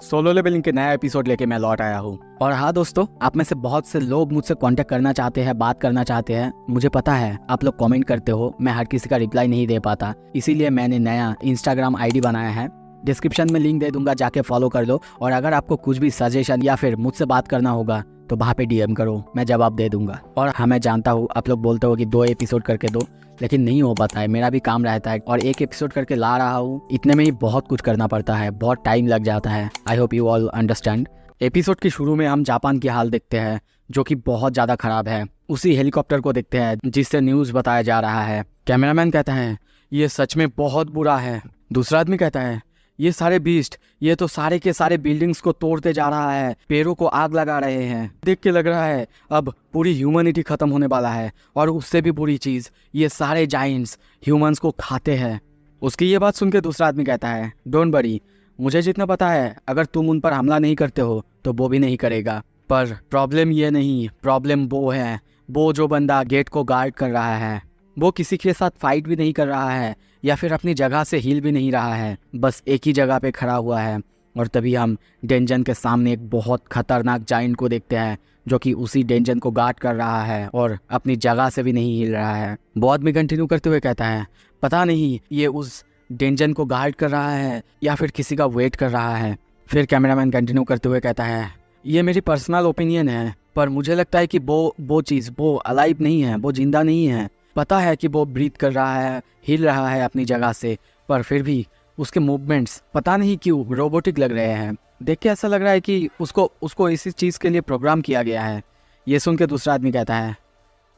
Solo levelling के नया episode लेके मैं लौट आया हूँ। और हाँ दोस्तों, आप में से बहुत से लोग मुझसे कांटेक्ट करना चाहते हैं, बात करना चाहते हैं। मुझे पता है आप लोग कमेंट करते हो, मैं हर किसी का रिप्लाई नहीं दे पाता। इसीलिए मैंने नया इंस्टाग्राम आईडी बनाया है। डिस्क्रिप्शन में लिंक दे दूंगा, जाके फॉलो कर लो। और अगर आपको कुछ भी सजेशन या फिर मुझसे बात करना होगा तो वहाँ पे डीएम करो, मैं जवाब दे दूंगा। और हाँ, मैं जानता हूँ आप लोग बोलते हो कि 2 एपिसोड करके दो, लेकिन नहीं हो पाता है, मेरा भी काम रहता है। और 1 एपिसोड करके ला रहा हूँ, इतने में ही बहुत कुछ करना पड़ता है, बहुत टाइम लग जाता है। I hope you all understand. Episode के शुरू में हम जापान की हाल देखते हैं, जो कि बहुत ज़्यादा खराब है। उसी हेलीकॉप्टर को देखते हैं जिससे न्यूज़ बताया जा रहा है। कैमरामैन कहता है ये सच में बहुत बुरा है। दूसरा आदमी कहता है ये सारे बीस्ट, ये तो सारे के सारे बिल्डिंग्स को तोड़ते जा रहा है, पेड़ों को आग लगा रहे हैं। देख के लग रहा है अब पूरी ह्यूमैनिटी खत्म होने वाला है। और उससे भी बुरी चीज़, ये सारे जाइंट्स ह्यूमंस को खाते हैं। उसकी ये बात सुन के दूसरा आदमी कहता है डोंट वरी, मुझे जितना पता है अगर तुम उन पर हमला नहीं करते हो तो वो भी नहीं करेगा। पर प्रॉब्लम ये नहीं, प्रॉब्लम वो है, वो जो बंदा गेट को गार्ड कर रहा है, वो किसी के साथ फाइट भी नहीं कर रहा है या फिर अपनी जगह से हिल भी नहीं रहा है, बस एक ही जगह पे खड़ा हुआ है। और तभी हम डेंजन के सामने एक बहुत खतरनाक जाइंट को देखते हैं, जो कि उसी डेंजन को गार्ड कर रहा है और अपनी जगह से भी नहीं हिल रहा है। वो आदमी कंटिन्यू करते हुए कहता है पता नहीं ये उस डेंजन को गार्ड कर रहा है या फिर किसी का वेट कर रहा है। फिर कैमरामैन कंटिन्यू करते हुए कहता है ये मेरी पर्सनल ओपिनियन है, पर मुझे लगता है कि वो चीज़ वो अलाइव नहीं है, वो जिंदा नहीं है। पता है कि वो ब्रीथ कर रहा है, हिल रहा है अपनी जगह से, पर फिर भी उसके मूवमेंट्स पता नहीं क्यों रोबोटिक लग रहे हैं। देख के ऐसा लग रहा है कि उसको इसी चीज़ के लिए प्रोग्राम किया गया है। ये सुन के दूसरा आदमी कहता है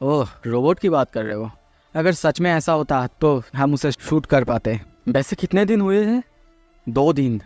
ओह, रोबोट की बात कर रहे हो? अगर सच में ऐसा होता तो हम उसे शूट कर पाते। वैसे कितने दिन हुए हैं? 2 दिन।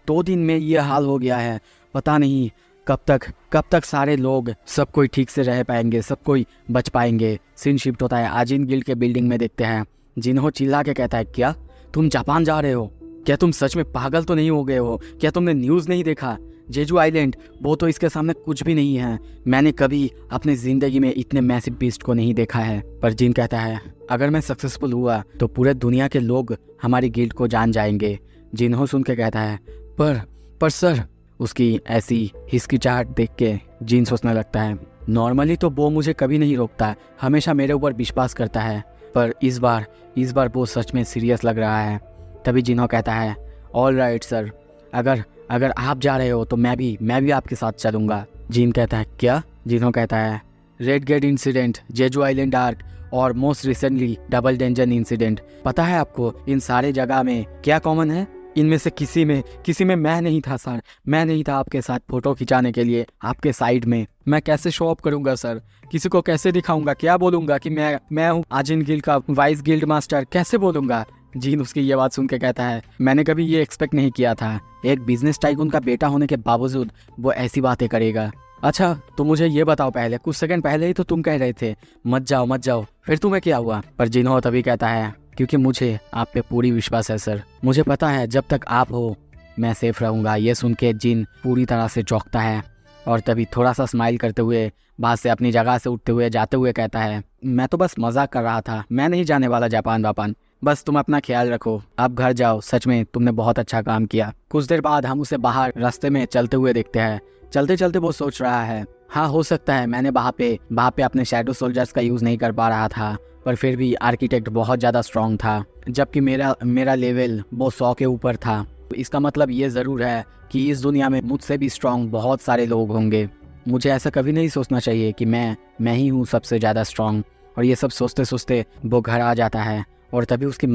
2 दिन में ये हाल हो गया है। पता नहीं कब तक सारे लोग, सब कोई ठीक से रह पाएंगे, सब कोई बच पाएंगे। सीन शिफ्ट होता है, आजिन गिल्ड के बिल्डिंग में देखते हैं। जिन्हों चिल्ला के कहता है क्या तुम जापान जा रहे हो? क्या तुम सच में पागल तो नहीं हो गए हो? क्या तुमने न्यूज़ नहीं देखा? जेजू आइलैंड वो तो इसके सामने कुछ भी नहीं है। मैंने कभी अपनी ज़िंदगी में इतने मैसिव बीस्ट को नहीं देखा है। पर जिन कहता है अगर मैं सक्सेसफुल हुआ तो पूरे दुनिया के लोग हमारी गिल्ड को जान जाएंगे। जिन्हों सुन के कहता है पर सर। उसकी ऐसी हिचकिचाहट देख के जिन सोचने लगता है नॉर्मली तो वो मुझे कभी नहीं रोकता, हमेशा मेरे ऊपर विश्वास करता है, पर इस बार वो सच में सीरियस लग रहा है। तभी जिन्हों कहता है ऑल राइट सर, अगर आप जा रहे हो तो मैं भी आपके साथ चलूँगा। जिन कहता है क्या? जिन्हों कहता है red gate incident, Jeju island arc और most recently double dungeon incident. पता है आपको इन सारे जगह में क्या कॉमन है? इनमें से किसी में मैं नहीं था सर। मैं नहीं था आपके साथ फ़ोटो खिंचाने के लिए आपके साइड में। मैं कैसे शो अप करूंगा सर? किसी को कैसे दिखाऊंगा? क्या बोलूंगा कि मैं हूँ आजिन गिल्ड का वाइस गिल्ड मास्टर? कैसे बोलूंगा? जीन उसकी ये बात सुन के कहता है मैंने कभी ये एक्सपेक्ट नहीं किया था, एक बिजनेस टाइकून का बेटा होने के बावजूद वो ऐसी बातें करेगा। अच्छा तो मुझे ये बताओ, पहले कुछ सेकंड पहले ही तो तुम कह रहे थे मत जाओ, फिर तुम्हें क्या हुआ? पर जिन्हों तभी कहता है क्योंकि मुझे आप पे पूरी विश्वास है सर। मुझे पता है जब तक आप हो मैं सेफ रहूँगा। ये सुन के जिन पूरी तरह से चौंकता है और तभी थोड़ा सा स्माइल करते हुए बात से अपनी जगह से उठते हुए जाते हुए कहता है मैं तो बस मजाक कर रहा था, मैं नहीं जाने वाला जापान वापान। बस तुम अपना ख्याल रखो, आप घर जाओ, सच में तुमने बहुत अच्छा काम किया। कुछ देर बाद हम उसे बाहर रास्ते में चलते हुए देखते हैं। चलते चलते वो सोच रहा है हाँ हो सकता है मैंने वहाँ पे अपने शैडो सोल्जर्स का यूज़ नहीं कर पा रहा था, पर फिर भी आर्किटेक्ट बहुत ज़्यादा स्ट्रॉन्ग था, जबकि मेरा लेवल वो 100 के ऊपर था। इसका मतलब ये ज़रूर है कि इस दुनिया में मुझसे भी स्ट्रॉन्ग बहुत सारे लोग होंगे। मुझे ऐसा कभी नहीं सोचना चाहिए कि मैं ही हूँ सबसे ज़्यादा स्ट्रॉन्ग। और ये सब सोचते सोचते वो घर आ जाता है। और तभी उसकी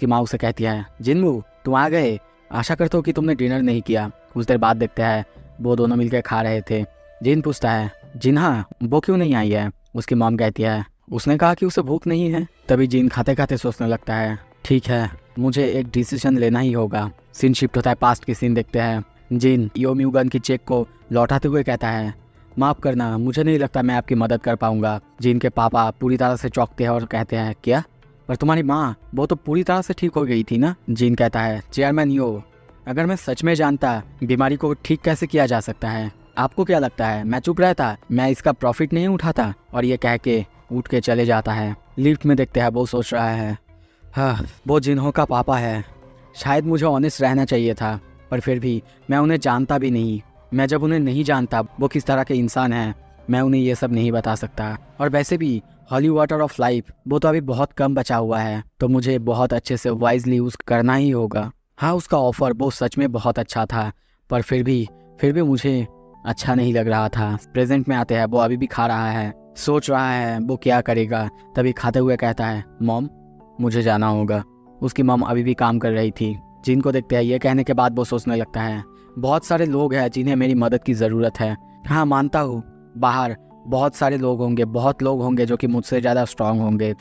माँ उसे कहती है जिन्मू तुम आ गए, आशा करता हूँ कि तुमने डिनर नहीं किया। कुछ देर बाद देखते हैं वो दोनों मिलकर खा रहे थे। जिन पूछता है जिन हाँ वो क्यों नहीं आई है? उसकी मॉम कहती है उसने कहा कि उसे भूख नहीं है। तभी जिन खाते खाते सोचने लगता है ठीक है मुझे एक डिसीजन लेना ही होगा। सीन शिफ्ट होता है, पास्ट की सीन देखते हैं। जिन योम्यूगन की चेक को लौटाते हुए कहता है माफ़ करना, मुझे नहीं लगता मैं आपकी मदद कर पाऊंगा। जिन के पापा पूरी तरह से चौंकते हैं और कहते हैं क्या? पर तुम्हारी माँ वो तो पूरी तरह से ठीक हो गई थी ना? जिन कहता है चेयरमैन यो, अगर मैं सच में जानता बीमारी को ठीक कैसे किया जा सकता है, आपको क्या लगता है मैं चुप रहता? मैं इसका प्रॉफिट नहीं उठाता? और ये कह के उठ के चले जाता है। लिफ्ट में देखते हैं वो सोच रहा है हाँ वो जिन्हों का पापा है, शायद मुझे ऑनेस्ट रहना चाहिए था, पर फिर भी मैं उन्हें जानता भी नहीं। मैं जब उन्हें नहीं जानता वो किस तरह के इंसान हैं, मैं उन्हें ये सब नहीं बता सकता। और वैसे भी हॉली वाटर ऑफ लाइफ वो तो अभी बहुत कम बचा हुआ है, तो मुझे बहुत अच्छे से वाइजली यूज़ करना ही होगा। हाँ, उसका ऑफ़र वो सच में बहुत अच्छा था, पर फिर भी मुझे अच्छा नहीं लग रहा था। प्रेजेंट में आते हैं, वो अभी भी खा रहा है, सोच रहा है वो क्या करेगा। तभी खाते हुए कहता है, मॉम मुझे जाना होगा। उसकी मॉम अभी भी काम कर रही थी। जिन को देखते हैं ये कहने के बाद वो सोचने लगता है, बहुत सारे लोग हैं जिन्हें मेरी मदद की ज़रूरत है। हाँ मानता हूँ, बाहर बहुत सारे लोग होंगे, बहुत लोग होंगे जो कि मुझसे ज़्यादा स्ट्रांग होंगे,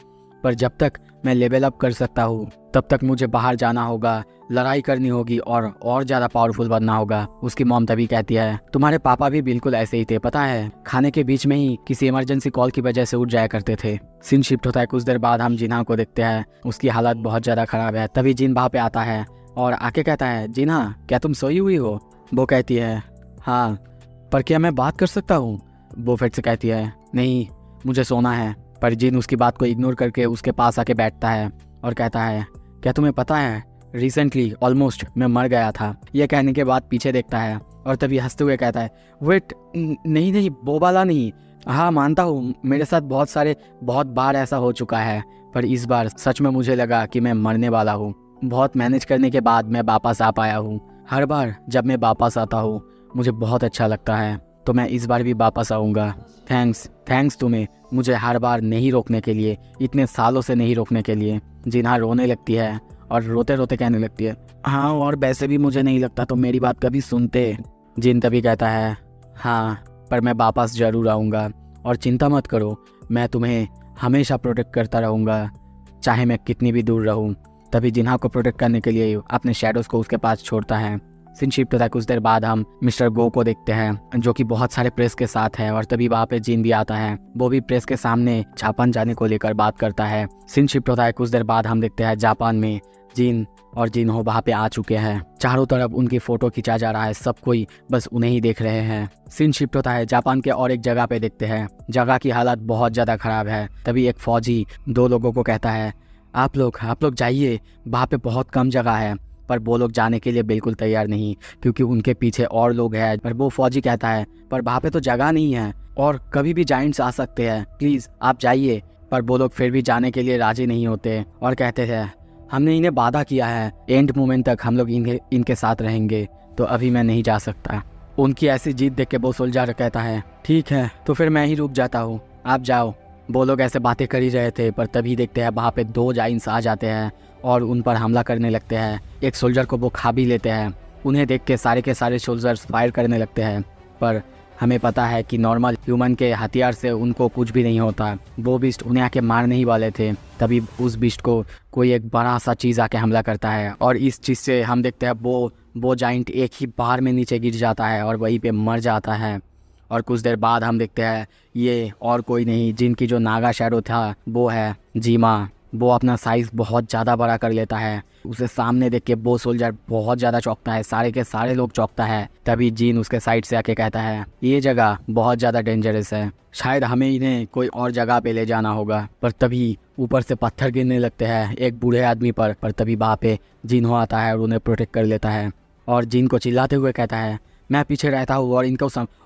पर जब तक मैं लेवल अप कर सकता हूँ तब तक मुझे बाहर जाना होगा, लड़ाई करनी होगी और ज़्यादा पावरफुल बनना होगा। उसकी मॉम तभी कहती है, तुम्हारे पापा भी बिल्कुल ऐसे ही थे, पता है, खाने के बीच में ही किसी इमरजेंसी कॉल की वजह से उठ जाया करते थे। सीन शिफ्ट होता है, कुछ देर बाद हम जिन्हा को देखते हैं, उसकी हालत बहुत ज़्यादा ख़राब है। तभी जिन वहाँ पे आता है और आके कहता है, जिन्हा क्या तुम सोई हुई हो? वो कहती है, हाँ, पर क्या मैं बात कर सकता हूँ? वो फिर से कहती है, नहीं मुझे सोना है। पर जिन उसकी बात को इग्नोर करके उसके पास आके बैठता है और कहता है, क्या तुम्हें पता है रिसेंटली ऑलमोस्ट मैं मर गया था। यह कहने के बाद पीछे देखता है और तभी हंसते हुए कहता है, वेट, नहीं वो वाला नहीं। हाँ मानता हूँ मेरे साथ बहुत बार ऐसा हो चुका है, पर इस बार सच में मुझे लगा कि मैं मरने वाला हूँ। बहुत मैनेज करने के बाद मैं वापस आ पाया हूँ। हर बार जब मैं वापस आता हूँ मुझे बहुत अच्छा लगता है, तो मैं इस बार भी वापस आऊँगा। थैंक्स तुम्हें मुझे हर बार नहीं रोकने के लिए, इतने सालों से नहीं रोकने के लिए। जिन्हा रोने लगती है और रोते रोते कहने लगती है, हाँ, और वैसे भी मुझे नहीं लगता तो मेरी बात कभी सुनते। जिन तभी कहता है, हाँ, पर मैं वापस ज़रूर आऊँगा और चिंता मत करो, मैं तुम्हें हमेशा प्रोटेक्ट करता रहूँगा, चाहे मैं कितनी भी दूर रहूँ। तभी जिन्हा को प्रोटेक्ट करने के लिए अपने शैडोज़ को उसके पास छोड़ता है। सीन शिफ्ट होता है, कुछ देर बाद हम मिस्टर गो को देखते हैं जो कि बहुत सारे प्रेस के साथ है, और तभी वहाँ पे जिन भी आता है। वो भी प्रेस के सामने जापान जाने को लेकर बात करता है। सीन शिफ्ट होता है, कुछ देर बाद हम देखते हैं जापान में जिन और जिन्हो वहाँ पे आ चुके हैं। चारों तरफ उनकी फोटो खींचा जा रहा है, सब कोई बस उन्हें ही देख रहे हैं। सीन शिफ्ट होता है, जापान के और एक जगह पे देखते हैं। जगह की हालत बहुत ज़्यादा खराब है। तभी एक फौजी दो लोगों को कहता है, आप लोग जाइए, वहाँ पे बहुत कम जगह है। पर वो लोग जाने के लिए बिल्कुल तैयार नहीं, क्योंकि उनके पीछे और लोग हैं। पर वो फौजी कहता है, पर वहाँ पे तो जगह नहीं है और कभी भी जाइंट्स आ सकते हैं, प्लीज़ आप जाइए। पर वो लोग फिर भी जाने के लिए राजी नहीं होते और कहते हैं, हमने इन्हें वादा किया है एंड मोमेंट तक हम लोग इनके साथ रहेंगे, तो अभी मैं नहीं जा सकता। उनकी ऐसी जीत देख के वो सोल्जर कहता है, ठीक है तो फिर मैं ही रुक जाता हूँ, आप जाओ। वो लोग ऐसे बातें कर ही रहे थे, पर तभी देखते हैं वहाँ पे दो जाइंट्स आ जाते हैं और उन पर हमला करने लगते हैं। एक सोल्जर को वो खा भी लेते हैं। उन्हें देख के सारे सोल्जर्स फायर करने लगते हैं, पर हमें पता है कि नॉर्मल ह्यूमन के हथियार से उनको कुछ भी नहीं होता। वो बिस्ट उन्हें आके मारने ही वाले थे। तभी उस बिस्ट को कोई एक बड़ा सा चीज़ आके हमला करता है, और इस चीज़ से हम देखते हैं वो जाइंट एक ही बार में नीचे गिर जाता है और वहीं पे मर जाता है। और कुछ देर बाद हम देखते हैं ये और कोई नहीं, जिनकी जो नागा शैडो था वो है जीमा। वो अपना साइज़ बहुत ज़्यादा बड़ा कर लेता है। उसे सामने देख के वो सोल्जर बहुत ज़्यादा चौंकता है, सारे के सारे लोग चौंकता है। तभी जीन उसके साइड से आके कहता है, ये जगह बहुत ज़्यादा डेंजरस है, शायद हमें इन्हें कोई और जगह पे ले जाना होगा। पर तभी ऊपर से पत्थर गिरने लगते हैं एक बूढ़े आदमी पर तभी वहाँ पे जिन्हो आता है और उन्हें प्रोटेक्ट कर लेता है। और जिन को चिल्लाते हुए कहता है, मैं पीछे रहता हूँ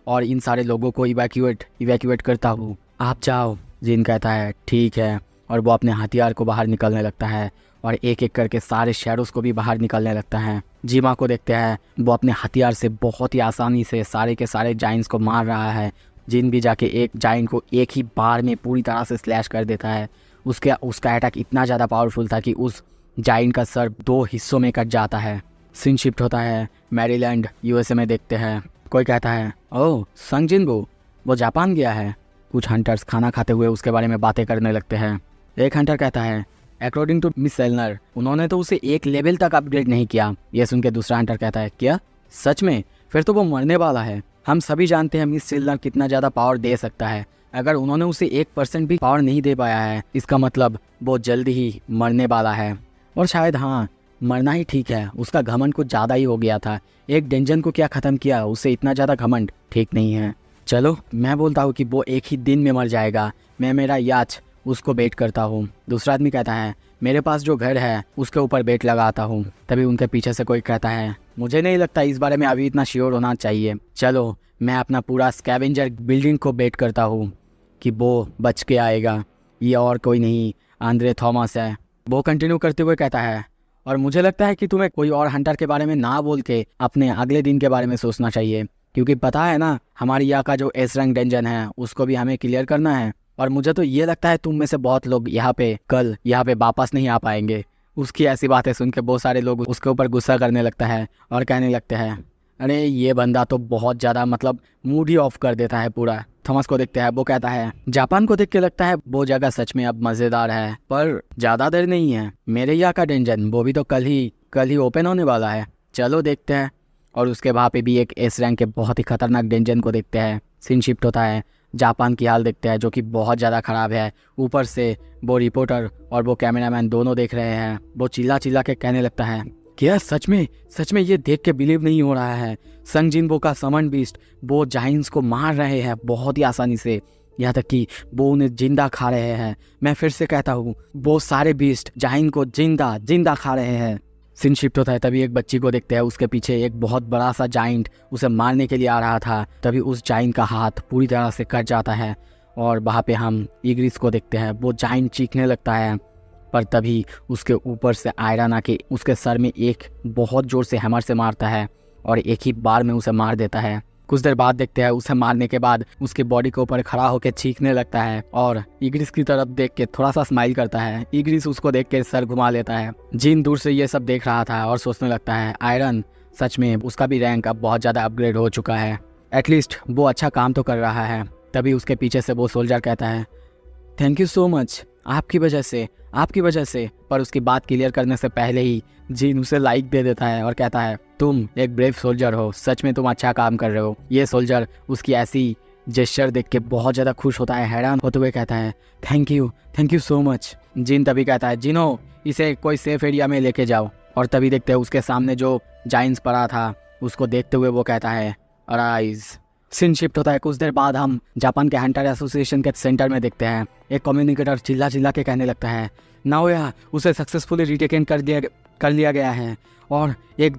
और इन सारे लोगों को इवैक्यूएट करता हूँ, आप जाओ। जिन कहता है, ठीक है, और वो अपने हथियार को बाहर निकलने लगता है और एक एक करके सारे शैडोज़ को भी बाहर निकलने लगता है। जीमा को देखते हैं, वो अपने हथियार से बहुत ही आसानी से सारे के सारे जाइंट्स को मार रहा है। जिन भी जाके एक जाइंट को एक ही बार में पूरी तरह से स्लैश कर देता है। उसका अटैक इतना ज़्यादा पावरफुल था कि उस जाइंट का सर 2 हिस्सों में कट जाता है। सीन शिफ्ट होता है, मैरीलैंड यूएसए में देखते हैं। कोई कहता है, ओह संग जिनबू, वो जापान गया है। कुछ हंटर्स खाना खाते हुए उसके बारे में बातें करने लगते हैं। एक हंटर कहता है, अकॉर्डिंग टू मिस सेलनर, उन्होंने तो उसे एक लेवल तक अपग्रेड नहीं किया। यह सुन के दूसरा हंटर कहता है, क्या सच में? फिर तो वो मरने वाला है। हम सभी जानते हैं मिस सेलनर कितना ज़्यादा पावर दे सकता है। अगर उन्होंने उसे 1% भी पावर नहीं दे पाया है, इसका मतलब वो जल्दी ही मरने वाला है। और शायद हाँ, मरना ही ठीक है, उसका घमंड कुछ ज़्यादा ही हो गया था। एक डेंजन को क्या ख़त्म किया, उससे इतना ज़्यादा घमंड ठीक नहीं है। चलो मैं बोलता हूँ कि वो एक ही दिन में मर जाएगा, मैं मेरा याच उसको बेट करता हूँ। दूसरा आदमी कहता है, मेरे पास जो घर है उसके ऊपर बेट लगाता हूँ। तभी उनके पीछे से कोई कहता है, मुझे नहीं लगता इस बारे में अभी इतना श्योर होना चाहिए, चलो मैं अपना पूरा स्कैवेंजर बिल्डिंग को बेट करता हूँ कि वो बच के आएगा, ये और कोई नहीं आंद्रे थॉमस है। वो कंटिन्यू करते हुए कहता है, और मुझे लगता है कि तुम्हें कोई और हंटर के बारे में ना बोल के अपने अगले दिन के बारे में सोचना चाहिए, क्योंकि पता है ना हमारी यहाँ का जो एस रैंक डंजन है उसको भी हमें क्लियर करना है। और मुझे तो ये लगता है तुम में से बहुत लोग कल यहाँ पे वापस नहीं आ पाएंगे। उसकी ऐसी बातें सुन के बहुत सारे लोग उसके ऊपर गुस्सा करने लगता है और कहने लगते हैं, अरे ये बंदा तो बहुत ज़्यादा मूड ही ऑफ कर देता है पूरा। थॉमस को देखते हैं, वो कहता है, जापान को देख के लगता है वो जगह सच में अब मज़ेदार है, पर ज़्यादा देर नहीं है। मेरे यहाँ का डंजन वो भी तो कल ही ओपन होने वाला है, चलो देखते हैं। और उसके वहाँ पे भी एक एस रैंक के बहुत ही खतरनाक डंजन को देखते हैं। सीन शिफ्ट होता है, जापान की हाल देखते हैं जो कि बहुत ज़्यादा ख़राब है। ऊपर से वो रिपोर्टर और वो कैमरामैन दोनों देख रहे हैं। वो चिल्ला के कहने लगता है, क्या सच में ये देख के बिलीव नहीं हो रहा है। संग जिनबो का समन बीस्ट वो जाइंट्स को मार रहे हैं बहुत ही आसानी से, यहाँ तक कि वो उन्हें जिंदा खा रहे हैं। मैं फिर से कहता हूँ, वो सारे बीस्ट जाइंट को जिंदा खा रहे हैं। सीन शिफ्ट होता है, तभी एक बच्ची को देखते हैं, उसके पीछे एक बहुत बड़ा सा जाइंट उसे मारने के लिए आ रहा था। तभी उस जाइंट का हाथ पूरी तरह से कट जाता है और वहाँ पे हम इग्रिस को देखते हैं। वो जाइंट चीखने लगता है, पर तभी उसके ऊपर से आयरन आके उसके सर में एक बहुत ज़ोर से हैमर से मारता है और एक ही बार में उसे मार देता है। कुछ देर बाद देखते हैं, उसे मारने के बाद उसके बॉडी के ऊपर खड़ा होकर चीखने लगता है और इग्रिस की तरफ देख के थोड़ा सा स्माइल करता है। इग्रिस उसको देख के सर घुमा लेता है। जिन दूर से ये सब देख रहा था और सोचने लगता है, आयरन सच में उसका भी रैंक अब बहुत ज़्यादा अपग्रेड हो चुका है, एटलीस्ट वो अच्छा काम तो कर रहा है। तभी उसके पीछे से वो सोल्जर कहता है, थैंक यू सो मच, आपकी वजह से। पर उसकी बात क्लियर करने से पहले ही जिन उसे लाइक दे देता है और कहता है, तुम एक ब्रेव सोल्जर हो, सच में तुम अच्छा काम कर रहे हो। ये सोल्जर उसकी ऐसी जेस्चर देख के बहुत ज़्यादा खुश होता है, हैरान होते हुए कहता है, थैंक यू सो मच। जिन तभी कहता है, जिनो इसे कोई सेफ एरिया में लेके जाओ। और तभी देखते हैं उसके सामने जो जाइंट्स पड़ा था उसको देखते हुए वो कहता है, अराइज। सीन शिफ्ट होता है, कुछ देर बाद हम जापान के हंटर एसोसिएशन के सेंटर में देखते हैं। एक कम्युनिकेटर चिल्ला के कहने लगता है, नाओया उसे सक्सेसफुली रिटेकन कर लिया गया है और एक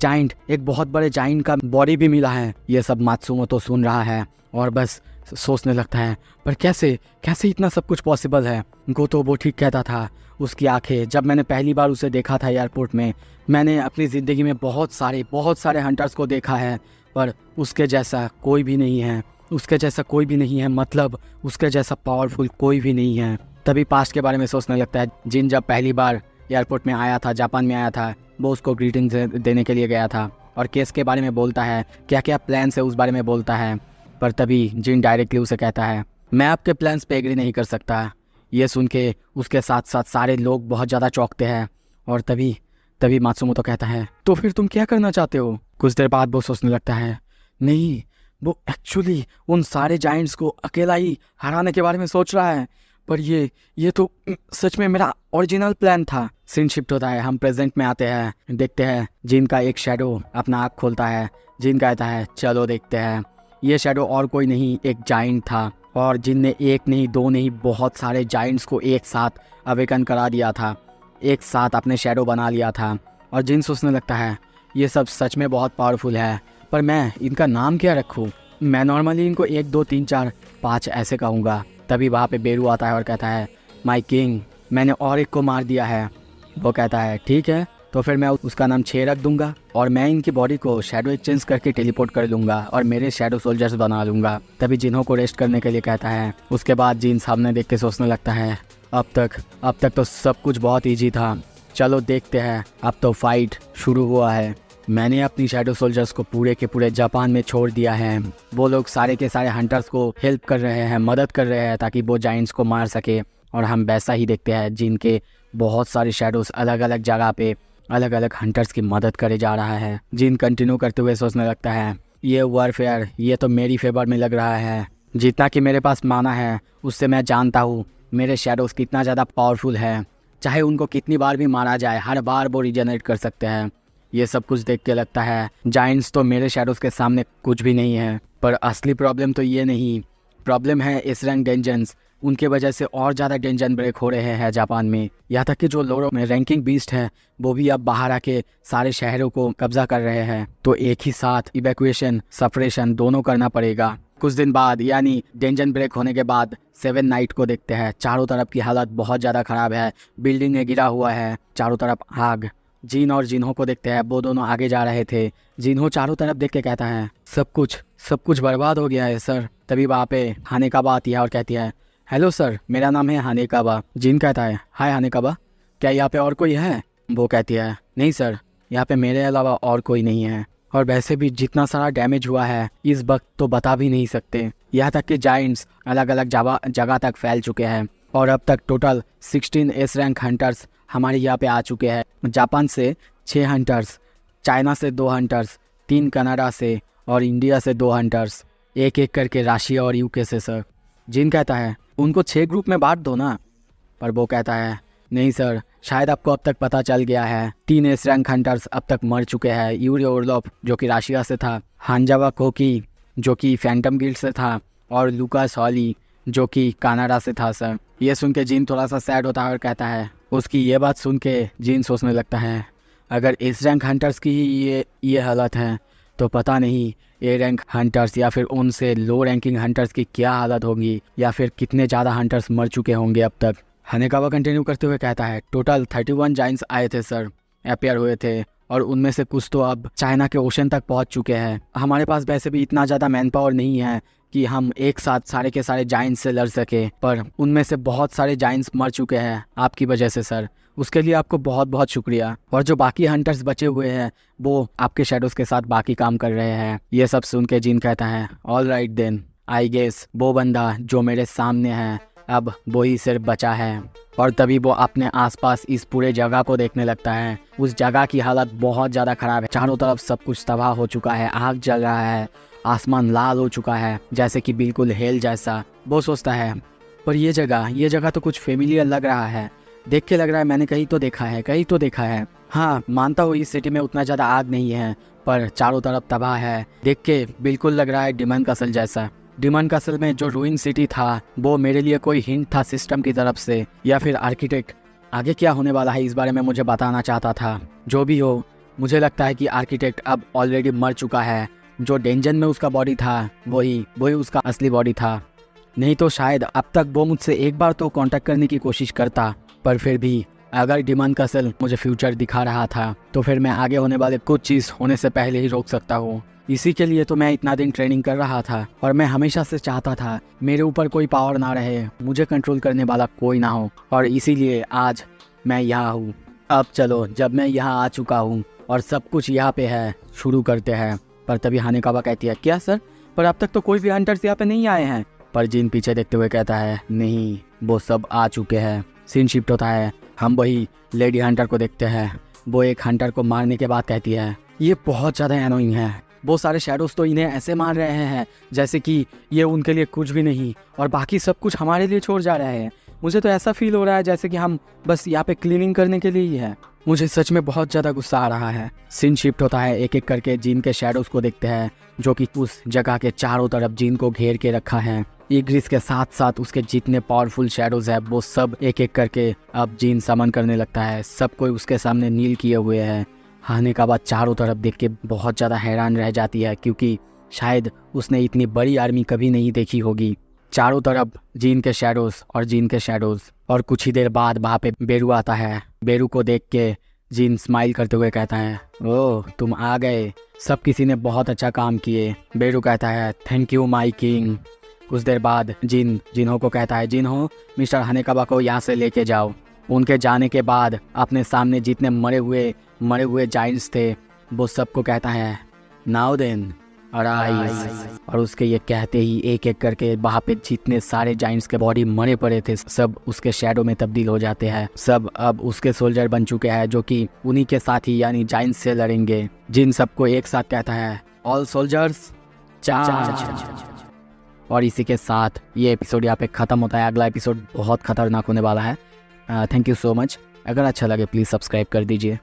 बहुत बड़े जाइंट का बॉडी भी मिला है। ये सब मात्सुमोतो सुन रहा है और बस सोचने लगता है, पर कैसे इतना सब कुछ पॉसिबल है। गोतो वो ठीक कहता था, उसकी आंखें, जब मैंने पहली बार उसे देखा था एयरपोर्ट में, मैंने अपनी ज़िंदगी में बहुत सारे हंटर्स को देखा है, पर उसके जैसा कोई भी नहीं है, मतलब उसके जैसा पावरफुल कोई भी नहीं है। तभी पास्ट के बारे में सोचने लगता है। जिन जब पहली बार एयरपोर्ट में आया था, जापान में आया था, वो उसको ग्रीटिंग्स देने के लिए गया था और केस के बारे में बोलता है, क्या प्लान है उस बारे में बोलता है। पर तभी जिन डायरेक्टली उसे कहता है, मैं आपके प्लान्स पे एग्री नहीं कर सकता। ये सुन के उसके साथ सारे लोग बहुत ज़्यादा चौंकते हैं और तभी मात्सुमोतो कहता है, तो फिर तुम क्या करना चाहते हो। कुछ देर बाद वो सोचने लगता है, नहीं, वो एक्चुअली उन सारे जाइंट्स को अकेला ही हराने के बारे में सोच रहा है, पर ये तो सच में मेरा ओरिजिनल प्लान था। सीन शिफ्ट होता है, हम प्रेजेंट में आते हैं, देखते हैं जिन का एक शैडो अपना आँख खोलता है। जिन कहता है, चलो देखते हैं। ये शैडो और कोई नहीं, एक जाइंट था और जिन ने एक नहीं दो नहीं बहुत सारे जाइंट्स को एक साथ अवेकन करा दिया था, एक साथ अपने शैडो बना लिया था। और जिन सोचने लगता है, ये सब सच में बहुत पावरफुल है, पर मैं इनका नाम क्या रखूँ। मैं नॉर्मली इनको 1 2 3 4 5 ऐसे कहूँगा। तभी वहाँ पे बेरू आता है और कहता है, माय किंग, मैंने और एक को मार दिया है। वो कहता है, ठीक है, तो फिर मैं उसका नाम 6 रख दूंगा और मैं इनकी बॉडी को शैडो एक्सचेंज करके टेलीपोर्ट कर लूँगा और मेरे शैडो सोल्जर्स बना लूँगा। तभी जिन्हों को रेस्ट करने के लिए कहता है। उसके बाद जिन सामने देख के सोचने लगता है, अब तक तो सब कुछ बहुत ईजी था, चलो देखते हैं, अब तो फाइट शुरू हुआ है। मैंने अपनी शैडो सोल्जर्स को पूरे के पूरे जापान में छोड़ दिया है। वो लोग सारे के सारे हंटर्स को हेल्प कर रहे हैं, मदद कर रहे हैं ताकि वो जाइंट्स को मार सके। और हम वैसा ही देखते हैं, जिनके बहुत सारे शैडोज अलग अलग जगह पे अलग अलग हंटर्स की मदद करे जा रहा है। जिन कंटिन्यू करते हुए सोचने लगता है, ये वॉरफेयर ये तो मेरी फेवर में लग रहा है। जितना कि मेरे पास माना है उससे मैं जानता हूँ मेरे शैडोज कितना ज़्यादा पावरफुल है। चाहे उनको कितनी बार भी मारा जाए, हर बार वो रिजेनरेट कर सकते हैं। ये सब कुछ देख के लगता है जाइंट्स तो मेरे शैडोज़ के सामने कुछ भी नहीं है। पर असली प्रॉब्लम तो ये नहीं, प्रॉब्लम है एस रैंक डंजन्स। उनके वजह से और ज़्यादा डेंजर ब्रेक हो रहे हैं जापान में। यहाँ तक कि जो लो रैंकिंग बीस्ट है वो भी अब बाहर आके सारे शहरों को कब्जा कर रहे हैं। तो एक ही साथ इवैक्यूएशन सपरेशन दोनों करना पड़ेगा। कुछ दिन बाद यानी डेंजर ब्रेक होने के बाद 7 नाइट को देखते हैं। चारों तरफ की हालत बहुत ज़्यादा ख़राब है, बिल्डिंग में गिरा हुआ है, चारों तरफ आग। जिन और जिन्हो को देखते हैं, वो दोनों आगे जा रहे थे। जिन्हो चारों तरफ देख के कहता है सब कुछ बर्बाद हो गया है सर। तभी वहाँ पे हानेकाबा आती है और कहती है हेलो सर, मेरा नाम है हानेकाबा। जिन कहता है हाय हानेकाबा, क्या यहाँ पे और कोई है? वो कहती है नहीं सर, यहाँ पे मेरे अलावा और कोई नहीं है, और वैसे भी जितना सारा डैमेज हुआ है इस वक्त तो बता भी नहीं सकते। यहाँ तक कि जाइंट्स अलग अलग जगह तक फैल चुके हैं और अब तक टोटल 16 एस रैंक हंटर्स हमारे यहाँ पे आ चुके हैं। जापान से 6 हंटर्स, चाइना से 2 हंटर्स, 3 कनाडा से और इंडिया से 2 हंटर्स, एक एक करके रशिया और यूके से सर। जिन कहता है उनको 6 ग्रुप में बांट दो ना। पर वो कहता है नहीं सर, शायद आपको अब तक पता चल गया है 3 एस रैंक हंटर्स अब तक मर चुके हैं। यूरी ओरलोफ जो कि रशिया से था, हांजावा कोकी जो कि फैंटम गिल्ड से था, और लुकास हॉली जो कि कनाडा से था सर। ये सुन के जिन थोड़ा सा सैड होता है और कहता है, उसकी ये बात सुन के जिन सोचने लगता है अगर एस रैंक हंटर्स की ये हालत है तो पता नहीं ए रैंक हंटर्स या फिर उनसे लो रैंकिंग हंटर्स की क्या हालत होगी, या फिर कितने ज़्यादा हंटर्स मर चुके होंगे अब तक। हानेकावा कंटिन्यू करते हुए कहता है टोटल 31 जाइंट्स आए थे सर, अपेयर हुए थे, और उनमें से कुछ तो अब चाइना के ओशन तक पहुंच चुके हैं। हमारे पास वैसे भी इतना ज़्यादा मैन पावर नहीं है कि हम एक साथ सारे के सारे जाइंट्स से लड़ सके, पर उनमें से बहुत सारे जाइंट्स मर चुके हैं आपकी वजह से सर। उसके लिए आपको बहुत बहुत शुक्रिया। और जो बाकी हंटर्स बचे हुए हैं वो आपके शैडोज के साथ बाकी काम कर रहे हैं। ये सब सुन के जिन कहता है all right then, I guess वो बंदा जो मेरे सामने है अब वही सिर्फ बचा है। और तभी वो अपने आसपास इस पूरे जगह को देखने लगता है। उस जगह की हालत बहुत ज़्यादा ख़राब है, चारों तरफ सब कुछ तबाह हो चुका है, आग जल रहा है, आसमान लाल हो चुका है जैसे कि बिल्कुल हेल जैसा। वो सोचता है पर ये जगह तो कुछ फेमिलियर लग रहा है, देख के लग रहा है मैंने कहीं तो देखा है। हाँ मानता हूँ इस सिटी में उतना ज़्यादा आग नहीं है, पर चारों तरफ तबाह है, देख के बिल्कुल लग रहा है डिमन कसल जैसा। डिमन कसल में जो रूइन सिटी था वो मेरे लिए कोई हिंट था सिस्टम की तरफ से, या फिर आर्किटेक्ट आगे क्या होने वाला है इस बारे में मुझे बताना चाहता था। जो भी हो, मुझे लगता है कि आर्किटेक्ट अब ऑलरेडी मर चुका है। जो डेंजन में उसका बॉडी था वही उसका असली बॉडी था। नहीं तो शायद अब तक वो मुझसे एक बार तो कांटेक्ट करने की कोशिश करता। पर फिर भी अगर डिमन कसल मुझे फ्यूचर दिखा रहा था तो फिर मैं आगे होने वाले कुछ चीज़ होने से पहले ही रोक सकता हूँ। इसी के लिए तो मैं इतना दिन ट्रेनिंग कर रहा था, और मैं हमेशा से चाहता था मेरे ऊपर कोई पावर ना रहे, मुझे कंट्रोल करने वाला कोई ना हो, और इसीलिए आज मैं यहाँ हूँ। अब चलो, जब मैं यहाँ आ चुका हूँ और सब कुछ यहाँ पे है, शुरू करते हैं। पर तभी हानेकावा कहती है क्या सर, पर अब तक तो कोई भी हंटर्स यहाँ पे नहीं आए हैं। पर जिन पीछे देखते हुए कहता है नहीं, वो सब आ चुके हैं। सीन शिफ्ट होता है, हम वही लेडी हंटर को देखते हैं। वो एक हंटर को मारने के बाद कहती है ये बहुत ज़्यादा एनोइंग है, वो सारे शैडोज तो इन्हें ऐसे मार रहे हैं जैसे कि ये उनके लिए कुछ भी नहीं, और बाकी सब कुछ हमारे लिए छोड़ जा रहे हैं। मुझे तो ऐसा फील हो रहा है जैसे कि हम बस यहाँ पे क्लीनिंग करने के लिए ही है। मुझे सच में बहुत ज़्यादा गुस्सा आ रहा है। सीन शिफ्ट होता है, एक एक करके जिन के शैडोज को देखते हैं जो कि उस जगह के चारों तरफ जिन को घेर के रखा है। इग्रिस के साथ साथ उसके जितने पावरफुल शैडोज है वो सब एक एक करके अब जिन समन करने लगता है। सब कोई उसके सामने नील किए हुए है। हानेकावा चारों तरफ देख के बहुत ज़्यादा हैरान रह जाती है, क्योंकि शायद उसने इतनी बड़ी आर्मी कभी नहीं देखी होगी। चारों तरफ जिन के शैडोज और कुछ ही देर बाद वहाँ पे बेरू आता है। बेरू को देख के जिन स्माइल करते हुए कहता है ओह तुम आ गए, सब किसी ने बहुत अच्छा काम किए। बेरू कहता है थैंक यू माई किंग। कुछ देर बाद जिन्हो को कहता है जिन्हो मिस्टर हानेकावा को यहाँ से लेके जाओ। उनके जाने के बाद अपने सामने जितने मरे हुए जाइंट्स थे वो सबको कहता है नाउ देन अराइज। और उसके ये कहते ही एक एक करके वहाँ पे जितने सारे जाइंट्स के बॉडी मरे पड़े थे सब उसके शैडो में तब्दील हो जाते हैं। सब अब उसके सोल्जर बन चुके हैं जो कि उन्हीं के साथ ही यानी जाइंट्स से लड़ेंगे। जिन सबको एक साथ कहता है ऑल सोल्जर्स चार्ज। और इसी के साथ ये एपिसोड यहाँ पे ख़त्म होता है। अगला एपिसोड बहुत खतरनाक होने वाला है। Thank you so much. अगर अच्छा लगे प्लीज़ सब्सक्राइब कर दीजिए।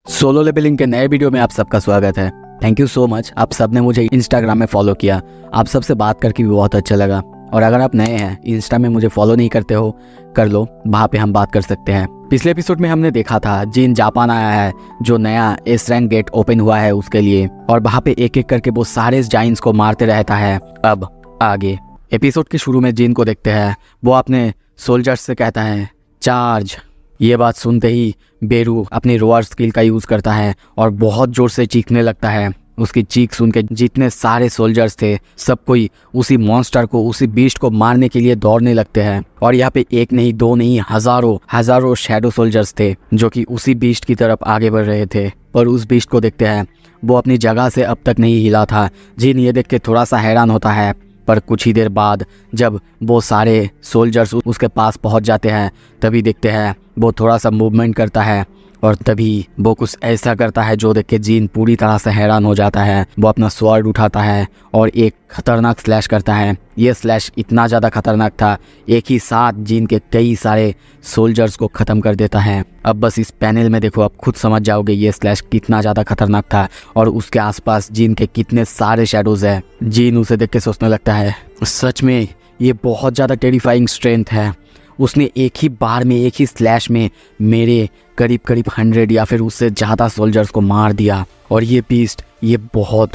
सोलो लेवलिंग के नए वीडियो में आप सबका स्वागत है। Thank you so much. आप सब ने मुझे इंस्टाग्राम में फॉलो किया। आप सबसे बात करके भी बहुत अच्छा लगा। और अगर आप नए हैं, इंस्टा में मुझे फॉलो नहीं करते हो, कर लो, वहाँ पे हम बात कर सकते हैं। पिछले एपिसोड में हमने देखा था जिन जापान आया है, जो नया एस रैंक गेट ओपन हुआ है उसके लिए, और वहाँ पे एक एक करके वो सारे जाइंट्स को मारते रहता है। अब आगे एपिसोड के शुरू में जिन को देखते हैं, वो अपने सोल्जर्स से कहता है चार्ज। ये बात सुनते ही बेरू अपनी रोअर स्किल का यूज़ करता है और बहुत ज़ोर से चीखने लगता है। उसकी चीख सुन के जितने सारे सोल्जर्स थे, सब कोई उसी मॉन्स्टर को, उसी बीस्ट को मारने के लिए दौड़ने लगते हैं। और यहाँ पे एक नहीं, दो नहीं, हजारों शैडो सोल्जर्स थे जो कि उसी बीस्ट की तरफ आगे बढ़ रहे थे। पर उस बीस्ट को देखते हैं, वो अपनी जगह से अब तक नहीं हिला था। जिन ये देख के थोड़ा सा हैरान होता है, पर कुछ ही देर बाद जब वो सारे सोल्जर्स उसके पास पहुंच जाते हैं, तभी देखते हैं वो थोड़ा सा मूवमेंट करता है और तभी वो कुछ ऐसा करता है जो देख के जीन पूरी तरह से हैरान हो जाता है। वो अपना स्वॉर्ड उठाता है और एक खतरनाक स्लैश करता है। ये स्लैश इतना ज़्यादा खतरनाक था, एक ही साथ जीन के कई सारे सोल्जर्स को ख़त्म कर देता है। अब बस इस पैनल में देखो, आप खुद समझ जाओगे ये स्लैश कितना ज़्यादा खतरनाक था और उसके आसपास जीन के कितने सारे शेडोज़ हैं। जीन उसे देख के सोचने लगता है, सच में ये बहुत ज़्यादा टेरिफाइंग स्ट्रेंथ है। उसने एक ही बार में, एक ही स्लैश में मेरे करीब 100 या फिर उससे ज़्यादा सोल्जर्स को मार दिया। और ये बीस्ट ये बहुत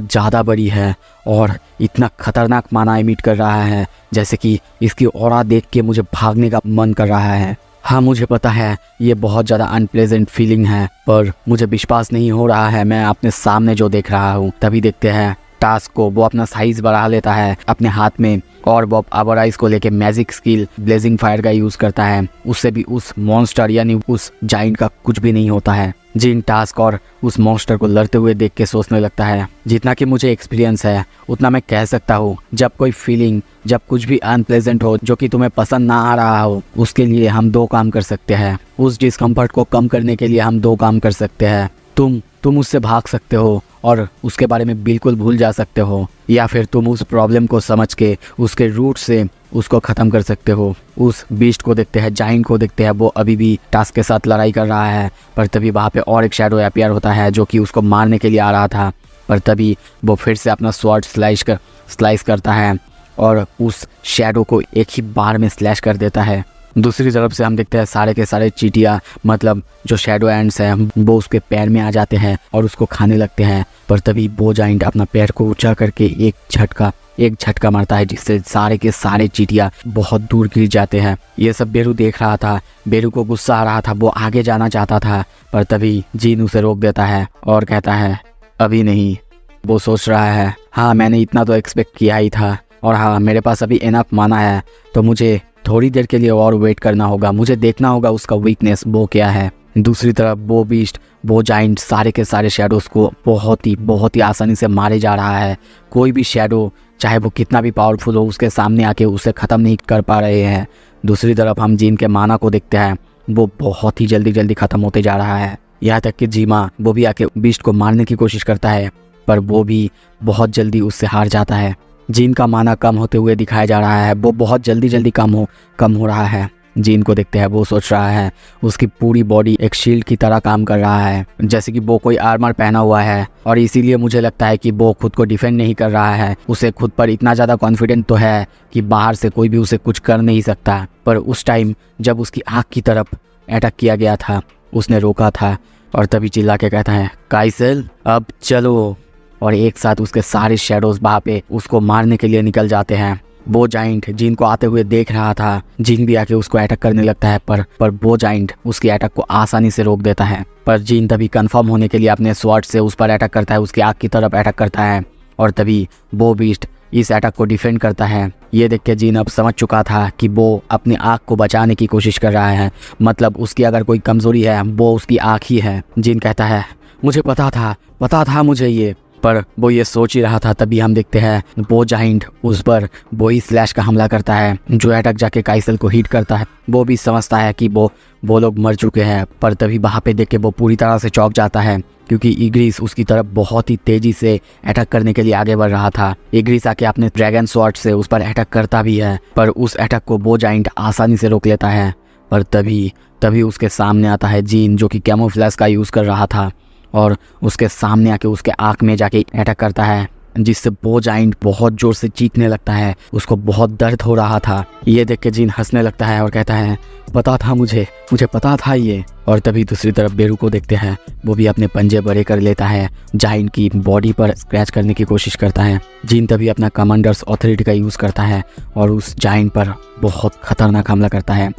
ज़्यादा बड़ी है और इतना खतरनाक माना इमिट कर रहा है, जैसे कि इसकी ऑरा देख के मुझे भागने का मन कर रहा है। हाँ, मुझे पता है ये बहुत ज़्यादा अनप्लेजेंट फीलिंग है, पर मुझे विश्वास नहीं हो रहा है मैं अपने सामने जो देख रहा हूँ। तभी देखते हैं टास्क को, वो अपना साइज बढ़ा लेता है अपने हाथ में और वो अबराइज को लेके मैजिक स्किल ब्लेजिंग फायर का यूज़ करता है। उससे भी उस मॉन्स्टर यानी उस जाइंट का कुछ भी नहीं होता है। जिन टास्क और उस मॉन्स्टर को लड़ते हुए देख के सोचने लगता है, जितना कि मुझे एक्सपीरियंस है उतना मैं कह सकता हूँ, जब कोई फीलिंग, जब कुछ भी अनप्लेजेंट हो जो कि तुम्हें पसंद ना आ रहा हो, उसके लिए हम दो काम कर सकते हैं। उस डिस्कम्फर्ट को कम करने के लिए हम दो काम कर सकते हैं। तुम उससे भाग सकते हो और उसके बारे में बिल्कुल भूल जा सकते हो, या फिर तुम उस प्रॉब्लम को समझ के उसके रूट से उसको ख़त्म कर सकते हो। उस बीस्ट को देखते हैं, जाइंट को देखते हैं, वो अभी भी टास्क के साथ लड़ाई कर रहा है। पर तभी वहाँ पे और एक शैडो अपीयर होता है जो कि उसको मारने के लिए आ रहा था। पर तभी वो फिर से अपना स्वॉर्ड स्लाइस करता है और उस शैडो को एक ही बार में स्लैश कर देता है। दूसरी तरफ से हम देखते हैं सारे के सारे चीटियाँ, मतलब जो शैडो एंड्स हैं, वो उसके पैर में आ जाते हैं और उसको खाने लगते हैं। पर तभी वो जाइंट अपना पैर को ऊंचा करके एक झटका मारता है, जिससे सारे के सारे चीटियाँ बहुत दूर गिर जाते हैं। ये सब बेरू देख रहा था। बेरू को गुस्सा आ रहा था, वो आगे जाना चाहता था, पर तभी जीन उसे रोक देता है और कहता है अभी नहीं। वो सोच रहा है, हाँ मैंने इतना तो एक्सपेक्ट किया ही था, और हाँ मेरे पास अभी इनफ माना है, तो मुझे थोड़ी देर के लिए और वेट करना होगा। मुझे देखना होगा उसका वीकनेस वो क्या है। दूसरी तरफ वो बीस्ट, वो जाइंट सारे के सारे शैडोज़ को बहुत ही आसानी से मारे जा रहा है। कोई भी शैडो, चाहे वो कितना भी पावरफुल हो, उसके सामने आके उसे ख़त्म नहीं कर पा रहे हैं। दूसरी तरफ हम जीन के माना को देखते हैं, वो बहुत ही जल्दी ख़त्म होते जा रहा है। यहाँ तक कि जीमा वो भी आके बीस्ट को मारने की कोशिश करता है, पर वो भी बहुत जल्दी उससे हार जाता है। जीन का माना कम होते हुए दिखाया जा रहा है, वो बहुत जल्दी कम हो रहा है। जीन को देखते हैं, वो सोच रहा है उसकी पूरी बॉडी एक शील्ड की तरह काम कर रहा है, जैसे कि वो कोई आर्मर पहना हुआ है, और इसीलिए मुझे लगता है कि वो खुद को डिफेंड नहीं कर रहा है। उसे खुद पर इतना ज़्यादा कॉन्फिडेंट तो है कि बाहर से कोई भी उसे कुछ कर नहीं सकता। पर उस टाइम जब उसकी आँख की तरफ अटैक किया गया था, उसने रोका था और तभी चिल्ला के कहता है काइसेल अब चलो, और एक साथ उसके सारे शैडोज़ वहाँ पे उसको मारने के लिए निकल जाते हैं। वो जाइंट जिन को आते हुए देख रहा था, जिन भी आके उसको अटैक करने लगता है, पर वो जाइंट उसकी अटैक को आसानी से रोक देता है। पर जिन तभी कंफर्म होने के लिए अपने स्वॉर्ड से उस पर अटैक करता है, उसकी आँख की तरफ अटैक करता है, और तभी वो बीस्ट इस अटैक को डिफेंड करता है। ये देख के जिन अब समझ चुका था कि वो अपनी आँख को बचाने की कोशिश कर रहा है, मतलब उसकी अगर कोई कमज़ोरी है वो उसकी आँख ही है। जिन कहता है मुझे पता था मुझे ये, पर वो ये सोच ही रहा था। तभी हम देखते हैं वो जाइंट उस पर वही स्लैश का हमला करता है जो अटैक जाके काइसल को हिट करता है। वो भी समझता है कि वो लोग मर चुके हैं, पर तभी वहाँ पे देख के वो पूरी तरह से चौंक जाता है, क्योंकि इग्रिस उसकी तरफ बहुत ही तेज़ी से अटैक करने के लिए आगे बढ़ रहा था। इग्रिस आके अपने ड्रैगन स्वॉर्ड से उस पर अटैक करता भी है, पर उस अटैक को वो जाइंट आसानी से रोक लेता है। पर तभी उसके सामने आता है जीन, जो कि कैमोफ्लेज का यूज़ कर रहा था, और उसके सामने आके उसके आँख में जाके अटैक करता है। जिससे वो जाइंट बहुत जोर से चीखने लगता है, उसको बहुत दर्द हो रहा था। ये देख के जीन हंसने लगता है और कहता है पता था मुझे पता था ये। और तभी दूसरी तरफ बेरू को देखते हैं, वो भी अपने पंजे बड़े कर लेता है, जाइंट की बॉडी पर स्क्रैच करने की कोशिश करता है। जीन तभी अपना कमांडर्स ऑथोरिटी का यूज़ करता है और उस जाइंट पर बहुत खतरनाक हमला करता है।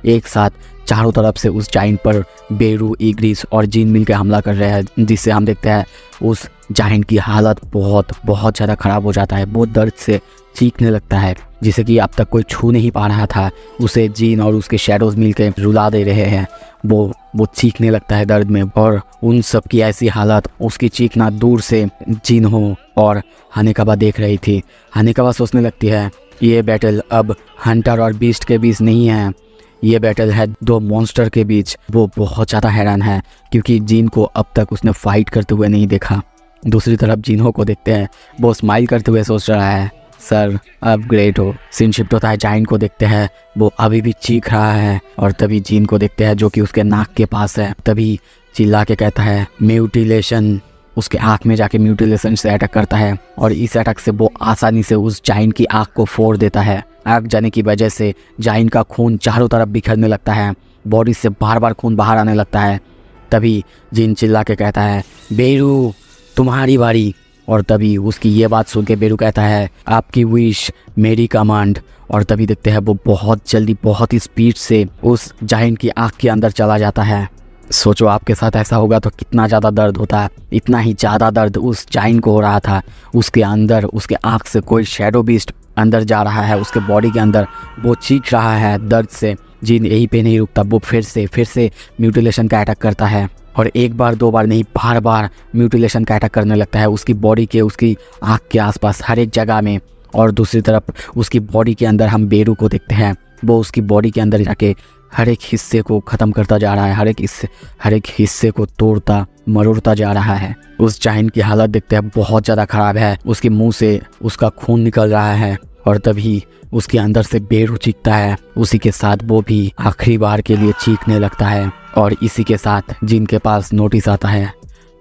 एक साथ चारों तरफ से उस जाइंट पर बेरू, इग्रिस और जीन मिलकर हमला कर रहे हैं, जिससे हम देखते हैं उस जाइंट की हालत बहुत ज़्यादा ख़राब हो जाता है। वो दर्द से चीखने लगता है, जिसे कि अब तक कोई छू नहीं पा रहा था। उसे जीन और उसके शैडोज़ मिलकर रुला दे रहे हैं। वो चीखने लगता है दर्द में, और उन सब की ऐसी हालत, उसकी चीखना दूर से जिन्हो और हानेकावा देख रही थी। हानेकावा सोचने लगती है ये बैटल अब हंटर और बीस्ट के बीच नहीं है, ये बैटल है दो मॉन्स्टर के बीच। वो बहुत ज़्यादा हैरान है क्योंकि जीन को अब तक उसने फाइट करते हुए नहीं देखा। दूसरी तरफ जिन्हो को देखते हैं, वो स्माइल करते हुए सोच रहा है सर अब ग्रेट हो। सीन शिफ्ट होता है, जाइंट को देखते हैं, वो अभी भी चीख रहा है। और तभी जीन को देखते हैं जो कि उसके नाक के पास है। तभी चिल्ला के कहता है म्यूटिलेशन। उसके आँख में जाके म्यूटिलेशन से अटैक करता है और इस अटैक से वो आसानी से उस जाइंट की आँख को फोड़ देता है। आग जाने की वजह से जाइंट का खून चारों तरफ बिखरने लगता है, बॉडी से बार बार खून बाहर आने लगता है। तभी जीन चिल्ला के कहता है बेरू तुम्हारी बारी। और तभी उसकी ये बात सुन के बेरू कहता है आपकी विश मेरी कमांड। और तभी देखते हैं वो बहुत जल्दी, बहुत ही स्पीड से उस जाइंट की आँख के अंदर चला जाता है। सोचो आपके साथ ऐसा होगा तो कितना ज़्यादा दर्द होता है। इतना ही ज़्यादा दर्द उस जाइंट को हो रहा था। उसके अंदर, उसके आँख से कोई शैडो बीस्ट अंदर जा रहा है, उसके बॉडी के अंदर। वो चीख रहा है दर्द से। जीन यहीं पे नहीं रुकता, वो फिर से म्यूटिलेशन का अटैक करता है। और एक बार दो बार नहीं, बार बार म्यूटिलेशन का अटैक करने लगता है उसकी बॉडी के, उसकी आँख के आसपास, हर एक जगह में। और दूसरी तरफ उसकी बॉडी के अंदर हम बेरू को देखते हैं, वो उसकी बॉडी के अंदर जाके हर एक हिस्से को ख़त्म करता जा रहा है, हर एक हिस्से को तोड़ता मरोड़ता जा रहा है। उस जाइंट की हालत देखते हैं बहुत ज़्यादा ख़राब है। उसके मुंह से उसका खून निकल रहा है और तभी उसके अंदर से बेरू चीखता है। उसी के साथ वो भी आखिरी बार के लिए चीखने लगता है। और इसी के साथ जिनके पास नोटिस आता है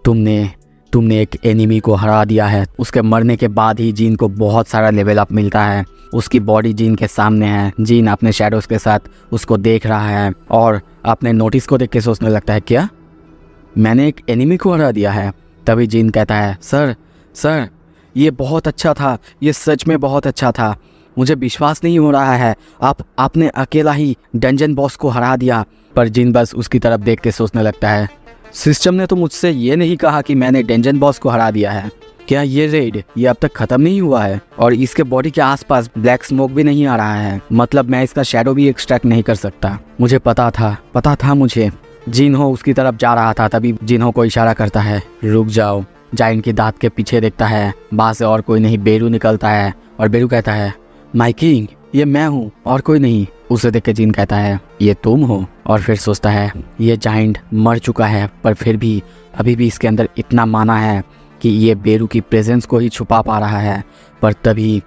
तुमने एक एनिमी को हरा दिया है। उसके मरने के बाद ही जीन को बहुत सारा लेवल अप मिलता है। उसकी बॉडी जीन के सामने है, जीन अपने शैडोज़ के साथ उसको देख रहा है और अपने नोटिस को देख के सोचने लगता है क्या मैंने एक एनिमी को हरा दिया है। तभी जीन कहता है सर ये बहुत अच्छा था, ये सच में बहुत अच्छा था। मुझे विश्वास नहीं हो रहा है आपने अकेला ही डंजन बॉस को हरा दिया। पर जीन बस उसकी तरफ देख के सोचने लगता है सिस्टम ने तो मुझसे ये नहीं कहा कि मैंने डंजन बॉस को हरा दिया है। क्या ये रेड ये अब तक ख़त्म नहीं हुआ है? और इसके बॉडी के आसपास ब्लैक स्मोक भी नहीं आ रहा है, मतलब मैं इसका शैडो भी एक्सट्रैक्ट नहीं कर सकता। मुझे पता था मुझे। जिन्हो उसकी तरफ जा रहा था, तभी जिन्हो को इशारा करता है रुक जाओ। जाइंट के दांत के पीछे देखता है, वहाँ से और कोई नहीं बेरू निकलता है। और बेरू कहता है माय किंग ये मैं हूँ और कोई नहीं। उसे देख के जीन कहता है ये तुम हो। और फिर सोचता है ये जाइंट मर चुका है पर फिर भी अभी भी इसके अंदर इतना माना है कि ये बेरू की प्रेजेंस को ही छुपा पा रहा है। पर तभी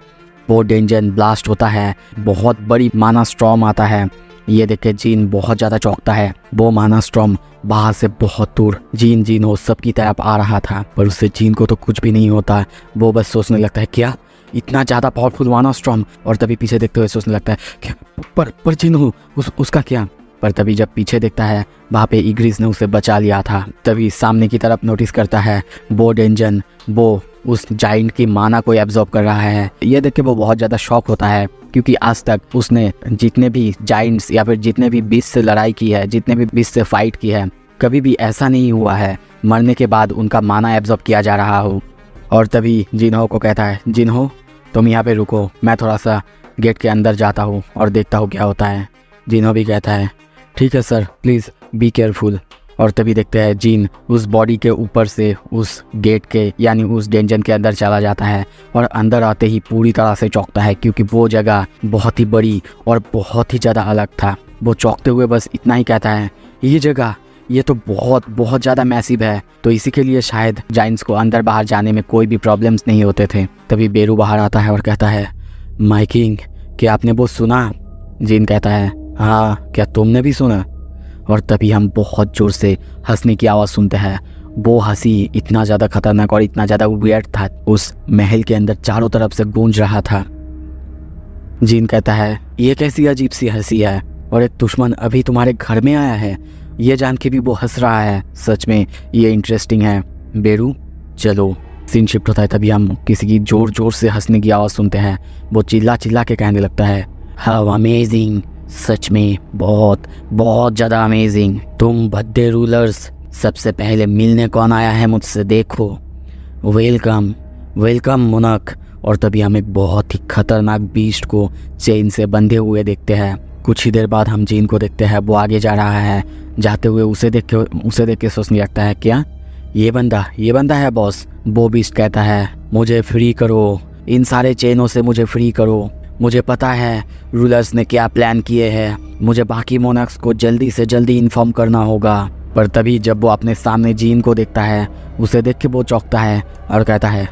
वो डेंजन ब्लास्ट होता है, बहुत बड़ी माना स्टॉर्म आता है। ये देख के जीन बहुत ज़्यादा चौंकता है। वो माना स्टॉर्म बाहर से बहुत दूर जीन हो सबकी तरफ आ रहा था, पर उससे जीन को तो कुछ भी नहीं होता। वो बस सोचने लगता है क्या इतना ज़्यादा पावरफुल माना स्टॉर्म। और तभी पीछे देखते हुए सोचने लगता है क्या पर जीन हो उसका क्या। पर तभी जब पीछे देखता है वहाँ पे इग्रिस ने उसे बचा लिया था। तभी सामने की तरफ नोटिस करता है वो डेंजन वो उस जाइंट की माना को एब्जॉर्ब कर रहा है। ये देख के वो बहुत ज़्यादा शॉक होता है क्योंकि आज तक उसने जितने भी जाइंट्स या फिर जितने भी बीस्ट से लड़ाई की है, जितने भी बीस्ट से फाइट की है, कभी भी ऐसा नहीं हुआ है मरने के बाद उनका माना एब्जॉर्ब किया जा रहा हो। और तभी जिन्हो को कहता है जिन्हो तुम यहाँ पे रुको, मैं थोड़ा सा गेट के अंदर जाता हूँ और देखता हूँ क्या होता है। जिन्हो भी कहता है ठीक है सर प्लीज़ बी केयरफुल। और तभी देखते हैं जीन उस बॉडी के ऊपर से उस गेट के यानी उस डेंजन के अंदर चला जाता है। और अंदर आते ही पूरी तरह से चौंकता है क्योंकि वो जगह बहुत ही बड़ी और बहुत ही ज़्यादा अलग था। वो चौंकते हुए बस इतना ही कहता है ये जगह ये तो बहुत ज़्यादा मैसिव है, तो इसी के लिए शायद जाइंट्स को अंदर बाहर जाने में कोई भी प्रॉब्लम्स नहीं होते थे। तभी बेरू बाहर आता है और कहता है माय किंग क्या आपने वो सुना? जीन कहता है हाँ क्या तुमने भी सुना? और तभी हम बहुत ज़ोर से हंसने की आवाज़ सुनते हैं। वो हंसी इतना ज़्यादा खतरनाक और इतना ज़्यादा वियर्ड था, उस महल के अंदर चारों तरफ से गूंज रहा था। जिन कहता है ये कैसी अजीब सी हंसी है और एक दुश्मन अभी तुम्हारे घर में आया है। ये जान के भी वो हंस रहा है। सच में ये इंटरेस्टिंग है। बेरू चलो। सीन शिफ्ट होता है, तभी हम किसी की जोर जोर से हंसने की आवाज़ सुनते हैं। वो चिल्ला चिल्ला के कहने लगता है, हाउ अमेजिंग, सच में बहुत बहुत ज़्यादा अमेजिंग। तुम भद्दे रूलर्स, सबसे पहले मिलने कौन आया है मुझसे, देखो। Welcome welcome Munak. और तभी हम एक बहुत ही खतरनाक बीस्ट को चेन से बंधे हुए देखते हैं। कुछ ही देर बाद हम जीन को देखते हैं, वो आगे जा रहा है। जाते हुए उसे देख के सोचने लगता है, क्या ये बंदा है बॉस। वो बीस्ट कहता है, मुझे फ्री करो, इन सारे चेनों से मुझे फ्री करो। मुझे पता है रूलर्स ने क्या प्लान किए हैं। मुझे बाकी मोनाक्स को जल्दी से जल्दी इन्फॉर्म करना होगा। पर तभी जब वो अपने सामने जीन को देखता है, उसे देख के वो चौंकता है और कहता है,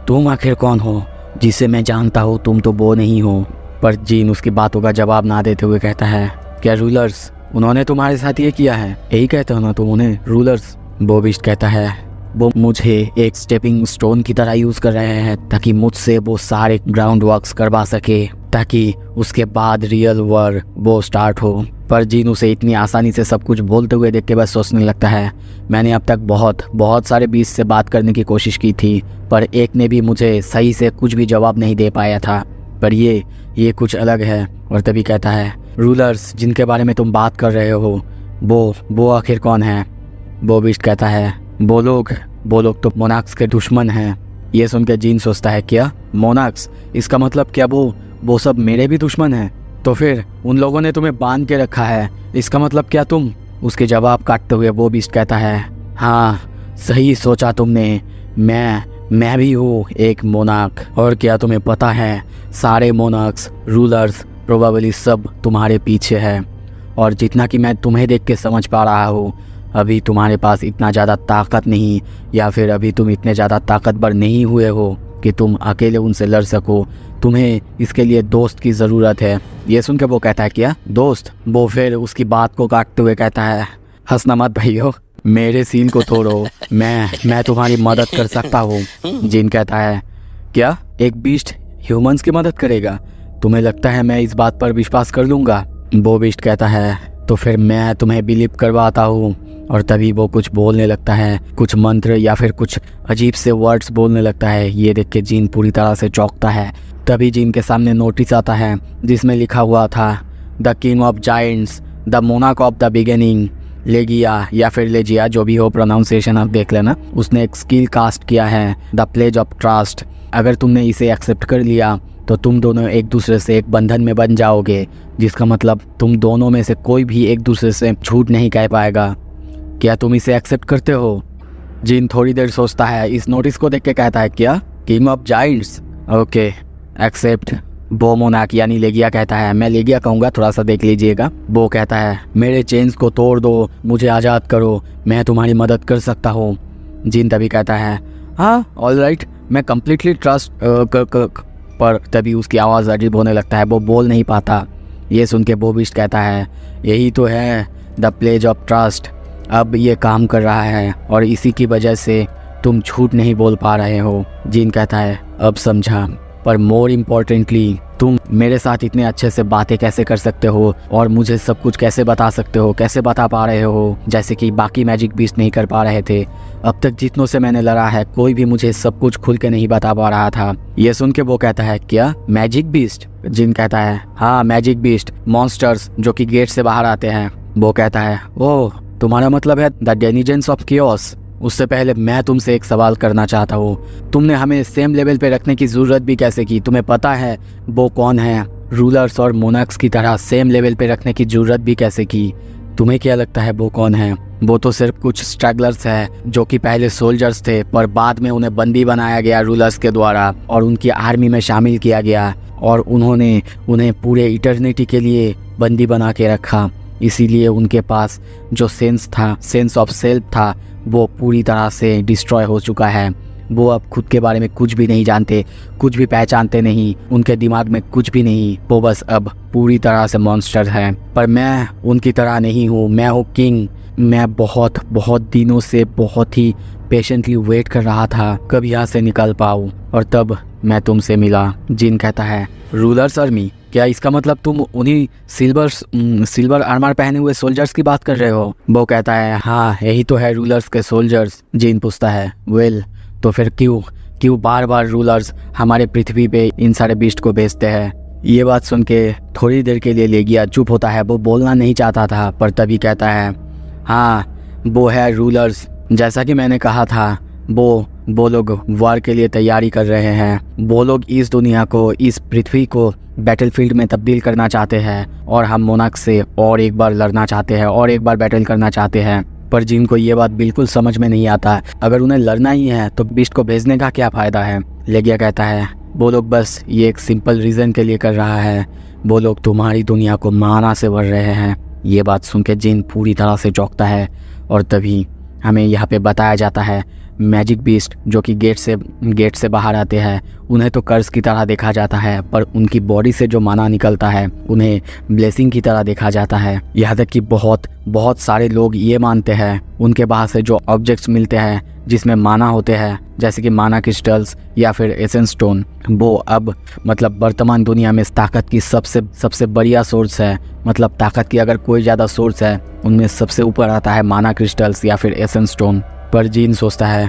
तुम आखिर कौन हो जिसे मैं जानता हूँ? तुम तो वो नहीं हो। पर जीन उसकी बातों का जवाब ना देते हुए कहता है, क्या रूलर्स उन्होंने तुम्हारे साथ ये किया है? यही कहते हो ना तुम उन्हें रूलर्स? बोबिस्ट कहता है, वो मुझे एक स्टेपिंग स्टोन की तरह यूज़ कर रहे हैं ताकि मुझसे वो सारे ग्राउंड वर्क्स करवा सके, ताकि उसके बाद रियल वॉर वो स्टार्ट हो। पर जीन उसे इतनी आसानी से सब कुछ बोलते हुए देख के बस सोचने लगता है, मैंने अब तक बहुत सारे बीस्ट से बात करने की कोशिश की थी, पर एक ने भी मुझे सही से कुछ भी जवाब नहीं दे पाया था। पर ये कुछ अलग है। और तभी कहता है, रूलर्स जिनके बारे में तुम बात कर रहे हो, वो आखिर कौन है? बोबिस्ट कहता है, वो लोग तो मोनाक्स के दुश्मन हैं। ये सुन के जीन सोचता है, क्या मोनाक्स? इसका मतलब क्या वो सब मेरे भी दुश्मन हैं? तो फिर उन लोगों ने तुम्हें बांध के रखा है, इसका मतलब क्या तुम? उसके जवाब काटते हुए वो बीस्ट कहता है, हाँ सही सोचा तुमने, मैं भी हूँ एक मोनाक। और क्या तुम्हें पता है, सारे मोनाक्स रूलर्स प्रोबेबली सब तुम्हारे पीछे है। और जितना कि मैं तुम्हें देख के समझ पा रहा हूँ, अभी तुम्हारे पास इतना ज़्यादा ताकत नहीं, या फिर अभी तुम इतने ज़्यादा ताकतवर नहीं हुए हो कि तुम अकेले उनसे लड़ सको। तुम्हें इसके लिए दोस्त की ज़रूरत है। ये सुन के वो कहता है, क्या दोस्त? वो फिर उसकी बात को काटते हुए कहता है, हंसना मत भैया, मेरे सीन को तोड़ो, मैं तुम्हारी मदद कर सकता हूँ। जिन कहता है, क्या एक बीस्ट ह्यूमंस की मदद करेगा? तुम्हें लगता है मैं इस बात पर विश्वास कर लूँगा? वो बीस्ट कहता है, तो फिर मैं तुम्हें बिलीव करवाता हूँ। और तभी वो कुछ बोलने लगता है, कुछ मंत्र या फिर कुछ अजीब से वर्ड्स बोलने लगता है। ये देख के जीन पूरी तरह से चौंकता है। तभी जीन के सामने नोटिस आता है जिसमें लिखा हुआ था, the king of giants, the मोनाक ऑफ द बिगिनिंग, लेगिया या फिर लेजिया, जो भी हो प्रोनाउंसिएशन आप देख लेना। उसने एक स्किल कास्ट किया है, द प्लेज ऑफ ट्रस्ट। अगर तुमने इसे एक्सेप्ट कर लिया तो तुम दोनों एक दूसरे से एक बंधन में बन जाओगे, जिसका मतलब तुम दोनों में से कोई भी एक दूसरे से झूठ नहीं कह पाएगा। क्या तुम इसे एक्सेप्ट करते हो? जिन थोड़ी देर सोचता है, इस नोटिस को देख के कहता है, क्या king of giants? Okay except. वो मोनाक यानी लेगिया कहता है, मैं लेगिया कहूँगा, थोड़ा सा देख लीजिएगा। वो कहता है, मेरे चेन्स को तोड़ दो, मुझे आज़ाद करो, मैं तुम्हारी मदद कर सकता हूँ। जिन तभी कहता है, हाँ ऑल राइट, मैं कम्प्लीटली ट्रस्ट पर तभी उसकी आवाज़ अजीब होने लगता है, वो बोल नहीं पाता। ये सुन के बोबिस्ट कहता है, यही तो है द प्लेज ऑफ ट्रस्ट, अब ये काम कर रहा है और इसी की वजह से तुम झूठ नहीं बोल पा रहे हो। जिन कहता है, अब समझा, पर मोर इम्पोर्टेंटली तुम मेरे साथ इतने अच्छे से बातें कैसे कर सकते हो और मुझे सब कुछ कैसे बता सकते हो, कैसे बता पा रहे हो, जैसे कि बाकी मैजिक बीस्ट नहीं कर पा रहे थे। अब तक जितनों से मैंने लड़ा है, कोई भी मुझे सब कुछ खुल के नहीं बता पा रहा था। ये सुन के वो कहता है, क्या मैजिक बीस्ट? जिन कहता है, हाँ मैजिक बीस्ट, मॉन्स्टर्स जो कि गेट से बाहर आते हैं। वो कहता है, ओह तुम्हारा मतलब है द डेनिजेंस ऑफ कियोस। उससे पहले मैं तुमसे एक सवाल करना चाहता हूँ, तुमने हमें सेम लेवल पे रखने की ज़रूरत भी कैसे की? तुम्हें पता है वो कौन है? रूलर्स और मोनाक्स की तरह सेम लेवल पे रखने की ज़रूरत भी कैसे की? तुम्हें क्या लगता है वो कौन है? वो तो सिर्फ कुछ स्ट्रगलर्स है जो कि पहले सोल्जर्स थे, पर बाद में उन्हें बंदी बनाया गया रूलर्स के द्वारा और उनकी आर्मी में शामिल किया गया और उन्होंने उन्हें पूरे इटर्निटी के लिए बंदी बना के रखा। इसीलिए उनके पास जो सेंस ऑफ सेल्फ था, वो पूरी तरह से डिस्ट्रॉय हो चुका है। वो अब खुद के बारे में कुछ भी नहीं जानते, कुछ भी पहचानते नहीं, उनके दिमाग में कुछ भी नहीं। वो बस अब पूरी तरह से मॉन्स्टर है। पर मैं उनकी तरह नहीं हूँ, मैं हूँ किंग। मैं बहुत बहुत दिनों से बहुत ही पेशेंटली वेट कर रहा था कब यहाँ से निकल पाऊँ, और तब मैं तुमसे मिला। जिन कहता है रूलर्स आर्मी, क्या इसका मतलब तुम उन्हीं सिल्वर आर्मर पहने हुए सोल्जर्स की बात कर रहे हो? वो कहता है हाँ यही तो है रूलर्स के सोल्जर्स। जिन पूछता है वेल तो फिर क्यों बार बार रूलर्स हमारे पृथ्वी पे इन सारे बीस्ट को भेजते हैं? ये बात सुन के थोड़ी देर के लिए लेगिया चुप होता है। वो बोलना नहीं चाहता था, पर तभी कहता है हाँ वो है रूलर्स। जैसा कि मैंने कहा था वो लोग वार के लिए तैयारी कर रहे हैं। वो लोग इस दुनिया को, इस पृथ्वी को बैटलफील्ड में तब्दील करना चाहते हैं, और हम मोनाक से और एक बार लड़ना चाहते हैं और एक बार बैटल करना चाहते हैं। पर जिनको ये बात बिल्कुल समझ में नहीं आता, अगर उन्हें लड़ना ही है तो बीस्ट को भेजने का क्या फ़ायदा है? लेगिया कहता है वो लोग बस ये एक सिंपल रीज़न के लिए कर रहा है, वो लोग तुम्हारी दुनिया को माना से भर रहे हैं। ये बात सुन के जिन पूरी तरह से चौंकता है, और तभी हमें यहाँ पे बताया जाता है मैजिक बीस्ट जो कि गेट से बाहर आते हैं, उन्हें तो कर्स की तरह देखा जाता है, पर उनकी बॉडी से जो माना निकलता है उन्हें ब्लेसिंग की तरह देखा जाता है। यहाँ तक कि बहुत सारे लोग ये मानते हैं उनके बाहर से जो ऑब्जेक्ट्स मिलते हैं जिसमें माना होते हैं, जैसे कि माना क्रिस्टल्स या फिर एसेंस स्टोन, वो अब मतलब वर्तमान दुनिया में ताकत की सबसे बढ़िया सोर्स है। मतलब ताकत की अगर कोई ज़्यादा सोर्स है उनमें सबसे ऊपर आता है माना क्रिस्टल्स या फिर एसेंस स्टोन। पर जीन सोचता है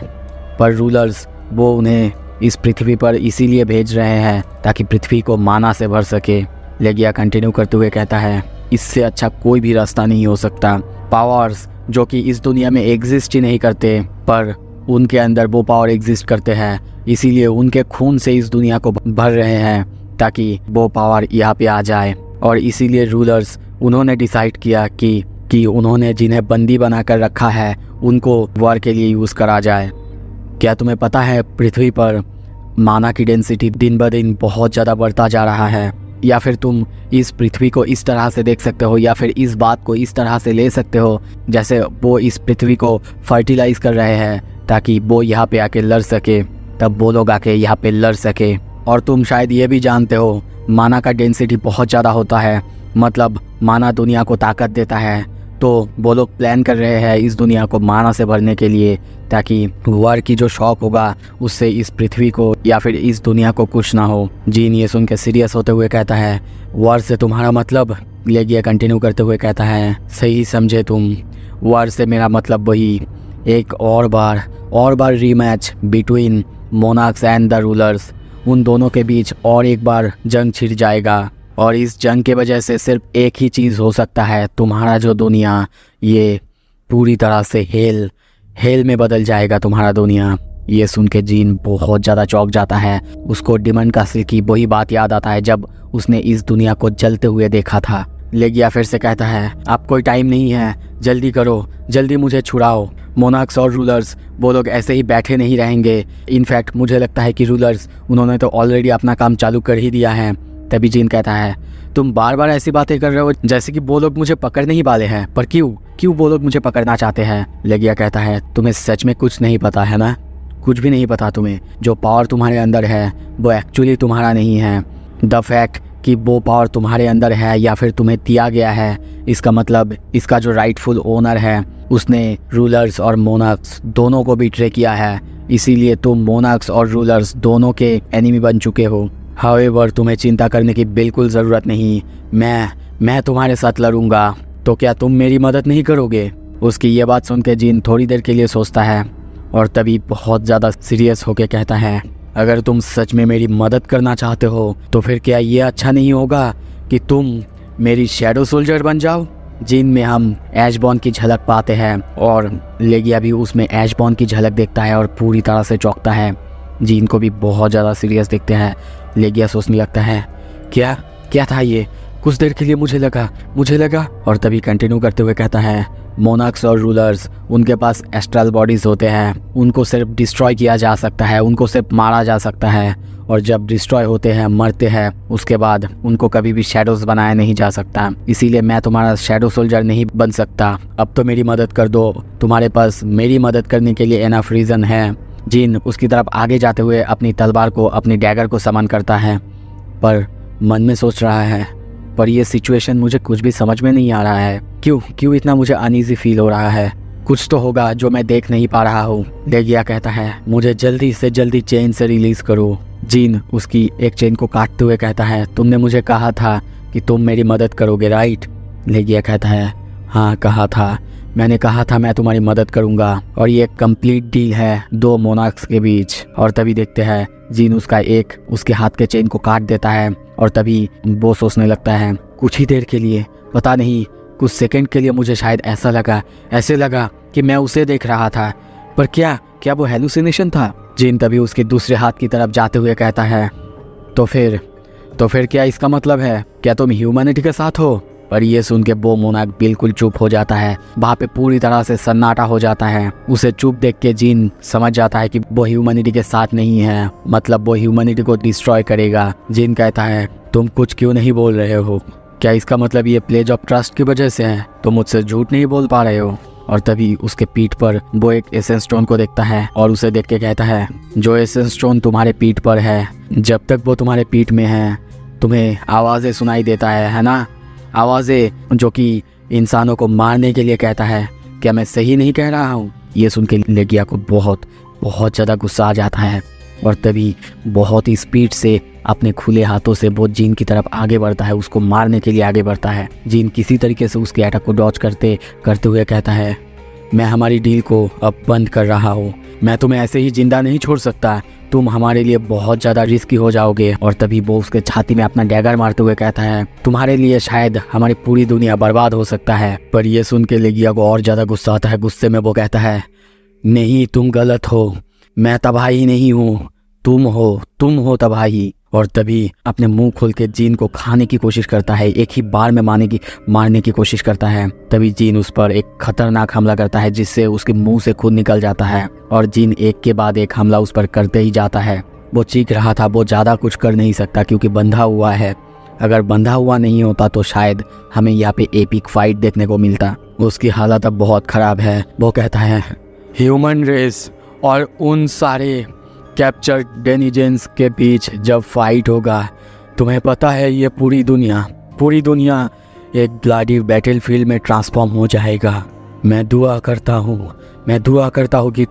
पर रूलर्स वो उन्हें इस पृथ्वी पर इसीलिए भेज रहे हैं ताकि पृथ्वी को माना से भर सके। लेगिया कंटिन्यू करते हुए कहता है इससे अच्छा कोई भी रास्ता नहीं हो सकता। पावर्स जो कि इस दुनिया में एग्जिस्ट ही नहीं करते, पर उनके अंदर वो पावर एग्जिस्ट करते हैं, इसीलिए उनके खून से इस दुनिया को भर रहे हैं ताकि वो पावर यहाँ पे आ जाए। और इसीलिए रूलर्स उन्होंने डिसाइड किया कि उन्होंने जिन्हें बंदी बनाकर रखा है उनको वॉर के लिए यूज़ करा जाए। क्या तुम्हें पता है पृथ्वी पर माना की डेंसिटी दिन ब दिन बहुत ज़्यादा बढ़ता जा रहा है? या फिर तुम इस पृथ्वी को इस तरह से देख सकते हो, या फिर इस बात को इस तरह से ले सकते हो जैसे वो इस पृथ्वी को फर्टिलाइज कर रहे हैं ताकि वो यहाँ पे आके लड़ सके, तब वो लोग आके यहाँ पे लड़ सके। और तुम शायद ये भी जानते हो माना का डेंसिटी बहुत ज़्यादा होता है, मतलब माना दुनिया को ताकत देता है, तो वो लोग प्लान कर रहे हैं इस दुनिया को माना से भरने के लिए ताकि वार की जो शौक होगा उससे इस पृथ्वी को या फिर इस दुनिया को कुछ ना हो। जीन ये सुन के सीरियस होते हुए कहता है वार से तुम्हारा मतलब? लेगिया कंटिन्यू करते हुए कहता है सही समझे तुम, वार से मेरा मतलब वही एक और बार rematch between monarchs and the rulers. उन दोनों के बीच और एक बार जंग छिड़ जाएगा, और इस जंग के वजह से सिर्फ एक ही चीज़ हो सकता है, तुम्हारा जो दुनिया ये पूरी तरह से हेल में बदल जाएगा तुम्हारा दुनिया। ये सुन के जीन बहुत ज़्यादा चौंक जाता है। उसको डिमन कासल की वही बात याद आता है जब उसने इस दुनिया को जलते हुए देखा था। लेगिया फिर से कहता है अब कोई टाइम नहीं है, जल्दी करो, जल्दी मुझे छुड़ाओ। मोनाक्स और रूलर्स वो लोग ऐसे ही बैठे नहीं रहेंगे। इनफैक्ट मुझे लगता है कि रूलर्स उन्होंने तो ऑलरेडी अपना काम चालू कर ही दिया है। तभी जीन कहता है तुम बार बार ऐसी बातें कर रहे हो जैसे कि वो लोग मुझे पकड़ने ही वाले हैं, पर क्यों वो लोग मुझे पकड़ना चाहते हैं? लेगिया कहता है तुम्हें सच में कुछ नहीं पता है ना? कुछ भी नहीं पता तुम्हें? जो पावर तुम्हारे अंदर है वो एक्चुअली तुम्हारा नहीं है। द फैक्ट कि वो पावर तुम्हारे अंदर है या फिर तुम्हें दिया गया है, इसका मतलब इसका जो राइटफुल ओनर है उसने रूलर्स और मोनाक्स दोनों को बिट्रे किया है, इसीलिए तुम मोनाक्स और रूलर्स दोनों के एनिमी बन चुके हो। हाउएवर तुम्हें चिंता करने की बिल्कुल ज़रूरत नहीं, मैं तुम्हारे साथ लड़ूंगा, तो क्या तुम मेरी मदद नहीं करोगे? उसकी ये बात सुन के जीन थोड़ी देर के लिए सोचता है और तभी बहुत ज़्यादा सीरियस होकर कहता है अगर तुम सच में मेरी मदद करना चाहते हो तो फिर क्या ये अच्छा नहीं होगा कि तुम मेरी शैडो सोल्जर बन जाओ, जिनमें हम ऐशबॉर्न की झलक पाते हैं। और लेगिया भी उसमें ऐशबॉर्न की झलक देखता है और पूरी तरह से चौंकता है। जीन को भी बहुत ज़्यादा सीरियस दिखते हैं। लेगिया सोचने लगता है क्या था ये? कुछ देर के लिए मुझे लगा और तभी कंटिन्यू करते हुए कहता है मोनाक्स और रूलर्स उनके पास एस्ट्रल बॉडीज होते हैं, उनको सिर्फ डिस्ट्रॉय किया जा सकता है, उनको सिर्फ मारा जा सकता है, और जब डिस्ट्रॉय होते हैं, मरते हैं, उसके बाद उनको कभी भी शैडोज बनाया नहीं जा सकता। इसीलिए मैं तुम्हारा शैडो सोल्जर नहीं बन सकता। अब तो मेरी मदद कर दो, तुम्हारे पास मेरी मदद करने के लिए एनफ रीज़न है। जिन उसकी तरफ आगे जाते हुए अपनी तलवार को, अपनी डैगर को समन करता है, पर मन में सोच रहा है पर ये सिचुएशन मुझे कुछ भी समझ में नहीं आ रहा है। क्यों इतना मुझे अनईजी फील हो रहा है। कुछ तो होगा जो मैं देख नहीं पा रहा हूँ। लेगिया कहता है मुझे जल्दी से जल्दी चेन से रिलीज करो। जीन उसकी एक चेन को काटते हुए कहता है तुमने मुझे कहा था कि तुम मेरी मदद करोगे, राइट? लेगिया कहता है हाँ कहा था, मैंने कहा था मैं तुम्हारी मदद करूंगा और ये कंप्लीट डील है दो मोनार्क्स के बीच। और तभी देखते हैं जीन उसके हाथ के चेन को काट देता है और तभी वो सोचने लगता है कुछ ही देर के लिए, पता नहीं कुछ सेकंड के लिए मुझे शायद ऐसे लगा कि मैं उसे देख रहा था, पर क्या वो हेलुसिनेशन था? जीन तभी उसके दूसरे हाथ की तरफ जाते हुए कहता है तो फिर क्या इसका मतलब है, क्या तुम ह्यूमैनिटी के साथ हो? पर ये सुन के वो मोनार्क बिल्कुल चुप हो जाता है। वहाँ पे पूरी तरह से सन्नाटा हो जाता है। उसे चुप देख के जीन समझ जाता है कि वो ह्यूमैनिटी के साथ नहीं है, मतलब वो ह्यूमैनिटी को डिस्ट्रॉय करेगा। जीन कहता है तुम कुछ क्यों नहीं बोल रहे हो? क्या इसका मतलब ये प्लेज ऑफ ट्रस्ट की वजह से है? तुम मुझसे झूठ नहीं बोल पा रहे हो? और तभी उसके पीठ पर वो एक एसेंस स्टोन को देखता है और उसे देख के कहता है जो एसेंस स्टोन तुम्हारे पीठ पर है, जब तक वो तुम्हारे पीठ में है तुम्हें आवाज़ें सुनाई देता है ना? आवाज़ें जो कि इंसानों को मारने के लिए कहता है। क्या मैं सही नहीं कह रहा हूँ? ये सुन के लेगिया को बहुत ज़्यादा गुस्सा आ जाता है और तभी बहुत ही स्पीड से अपने खुले हाथों से वो जीन की तरफ आगे बढ़ता है, उसको मारने के लिए आगे बढ़ता है। जीन किसी तरीके से उसके अटैक को डॉज करते हुए कहता है मैं हमारी डील को अब बंद कर रहा हूँ, मैं तुम्हें ऐसे ही जिंदा नहीं छोड़ सकता, तुम हमारे लिए बहुत ज़्यादा रिस्की हो जाओगे। और तभी वो उसके छाती में अपना डैगर मारते हुए कहता है तुम्हारे लिए शायद हमारी पूरी दुनिया बर्बाद हो सकता है। पर ये सुन के लेगिया को और ज़्यादा गुस्सा आता है। गुस्से में वो कहता है नहीं तुम गलत हो, मैं तबाही नहीं हूँ, तुम हो तबाही। और तभी अपने मुंह खोल के जीन को खाने की कोशिश करता है, एक ही बार में मारने की कोशिश करता है। तभी जीन उस पर एक खतरनाक हमला करता है जिससे उसके मुंह से खून निकल जाता है और जीन एक के बाद एक हमला उस पर करते ही जाता है। वो चीख रहा था, वो ज़्यादा कुछ कर नहीं सकता क्योंकि बंधा हुआ है। अगर बंधा हुआ नहीं होता तो शायद हमें यहाँ पे एपिक फाइट देखने को मिलता। उसकी हालत अब बहुत ख़राब है। वो कहता है ह्यूमन रेस और उन सारे कैप्चर डेनिजेंस के बीच जब फाइट होगा, तुम्हें पता है ये पूरी दुनिया एक ब्लडी बैटलफील्ड में ट्रांसफॉर्म हो जाएगा। मैं दुआ करता हूँ कि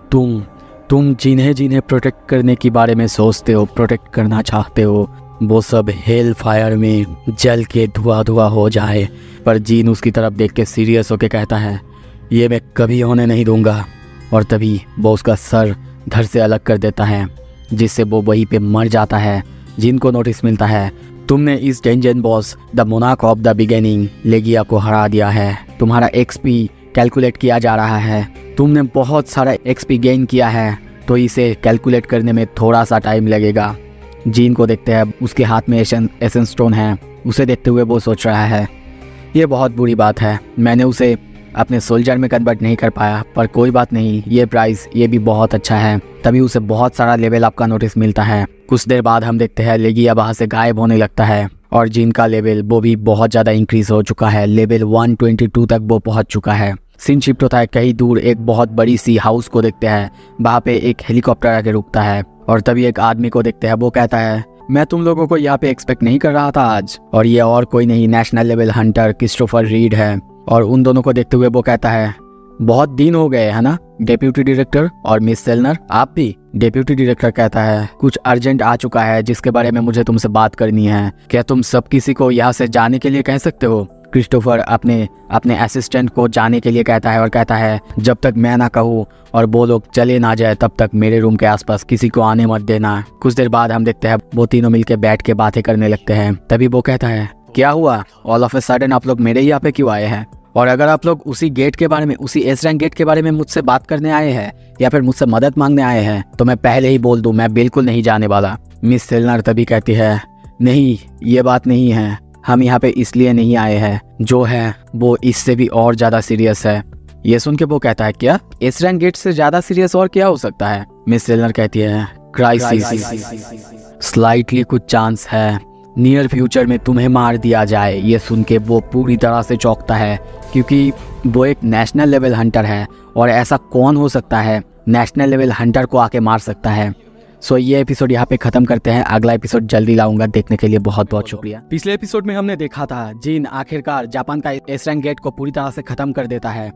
तुम जिन्हें प्रोटेक्ट करने के बारे में सोचते हो, प्रोटेक्ट करना चाहते हो, वो सब हेल फायर में जल के धुआं हो जाए। पर जीन उसकी तरफ देख के सीरियस होके कहता है ये मैं कभी होने नहीं दूंगा। और तभी वो उसका सर धड़ से अलग कर देता है जिससे वो वहीं पे मर जाता है। जीन को नोटिस मिलता है तुमने इस dungeon boss the monarch of the beginning Legia को हरा दिया है। तुम्हारा एक्सपी कैलकुलेट किया जा रहा है, तुमने बहुत सारा एक्सपी गेन किया है, तो इसे कैलकुलेट करने में थोड़ा सा टाइम लगेगा। जीन को देखते हैं उसके हाथ में एसेंस स्टोन है। उसे देखते हुए वो सोच रहा है ये बहुत बुरी बात है, मैंने उसे अपने सोल्जर में कन्वर्ट नहीं कर पाया, पर कोई बात नहीं, ये प्राइस ये भी बहुत अच्छा है। तभी उसे बहुत सारा लेवल अप का नोटिस मिलता है। कुछ देर बाद हम देखते हैं लेगिया वहाँ से गायब होने लगता है और जीन का लेवल वो भी बहुत ज़्यादा इंक्रीज हो चुका है। लेवल 122 तक वो पहुँच चुका है। सीन शिफ्ट होता है, कहीं दूर एक बहुत बड़ी सी हाउस को देखते हैं। वहाँ पे एक हेलीकॉप्टर आके रुकता है और तभी एक आदमी को देखते हैं। वो कहता है मैं तुम लोगों को यहाँ पे एक्सपेक्ट नहीं कर रहा था आज। और ये और कोई नहीं, national level Hunter Christopher read है। और उन दोनों को देखते हुए वो कहता है बहुत दिन हो गए है ना डेप्यूटी डायरेक्टर और मिस सेलनर, आप भी? डेप्यूटी डायरेक्टर कहता है कुछ अर्जेंट आ चुका है जिसके बारे में मुझे तुमसे बात करनी है, क्या तुम सब किसी को यहाँ से जाने के लिए कह सकते हो? क्रिस्टोफर अपने असिस्टेंट को जाने के लिए कहता है और कहता है जब तक मैं ना कहूँ और वो लोग चले ना जाए तब तक मेरे रूम के आसपास किसी को आने मत देना। कुछ देर बाद हम देखते हैं वो तीनों मिलके बैठ के बातें करने लगते हैं। तभी वो कहता है क्या हुआ, ऑल ऑफ ए सडन आप लोग मेरे यहाँ पे क्यों आए हैं? और अगर आप लोग उसी गेट के बारे में, उसी एस रैंक गेट के बारे में मुझसे बात करने आए हैं या फिर मुझसे मदद मांगने आए हैं तो मैं पहले ही बोल दूं मैं बिल्कुल नहीं जाने वाला। मिस सेलनर तभी कहती है नहीं ये बात नहीं है, हम यहाँ पे इसलिए नहीं आए हैं, जो है वो इससे भी और ज़्यादा सीरियस है। ये सुन के वो कहता है क्या एस रैंक गेट से ज़्यादा सीरियस और क्या हो सकता है? मिस सेलनर कहती है क्राइसिस, स्लाइटली कुछ चांस है नियर फ्यूचर में तुम्हें मार दिया जाए। ये सुन के वो पूरी तरह से चौंकता है क्योंकि वो एक नेशनल लेवल हंटर है और ऐसा कौन हो सकता है नेशनल लेवल हंटर को आके मार सकता है। सो ये एपिसोड यहाँ पे खत्म करते हैं, अगला एपिसोड जल्दी लाऊंगा, देखने के लिए बहुत बहुत शुक्रिया। पिछले एपिसोड में हमने देखा था जिन आखिरकार जापान का एस रैंक गेट को पूरी तरह से खत्म कर देता है,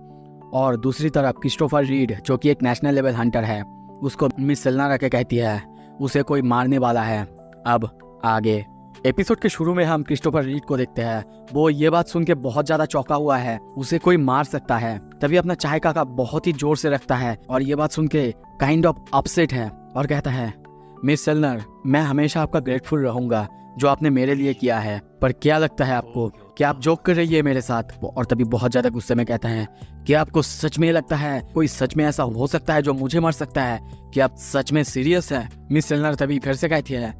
और दूसरी तरफ क्रिस्टोफर रीड जो कि एक नेशनल लेवल हंटर है, उसको मिस सेलेना रख के कहती है उसे कोई मारने वाला है। अब आगे एपिसोड के शुरू में हम क्रिस्टोफर रीड को देखते हैं, वो ये बात सुन के बहुत ज्यादा चौंका हुआ है, उसे कोई मार सकता है। तभी अपना चाय का कप बहुत ही जोर से रखता है और ये बात सुन के काइंड ऑफ अपसेट है और कहता है मिस सेलेना, मैं हमेशा आपका ग्रेटफुल रहूंगा जो आपने मेरे लिए किया है, पर क्या लगता है आपको, क्या आप जोक कर रही है मेरे साथ? और तभी बहुत ज्यादा गुस्से में कहता है क्या आपको सच में लगता है कोई सच में ऐसा हो सकता है जो मुझे मार सकता है? क्या आप सच में सीरियस है? मिस सेलेना तभी फिर से कहती है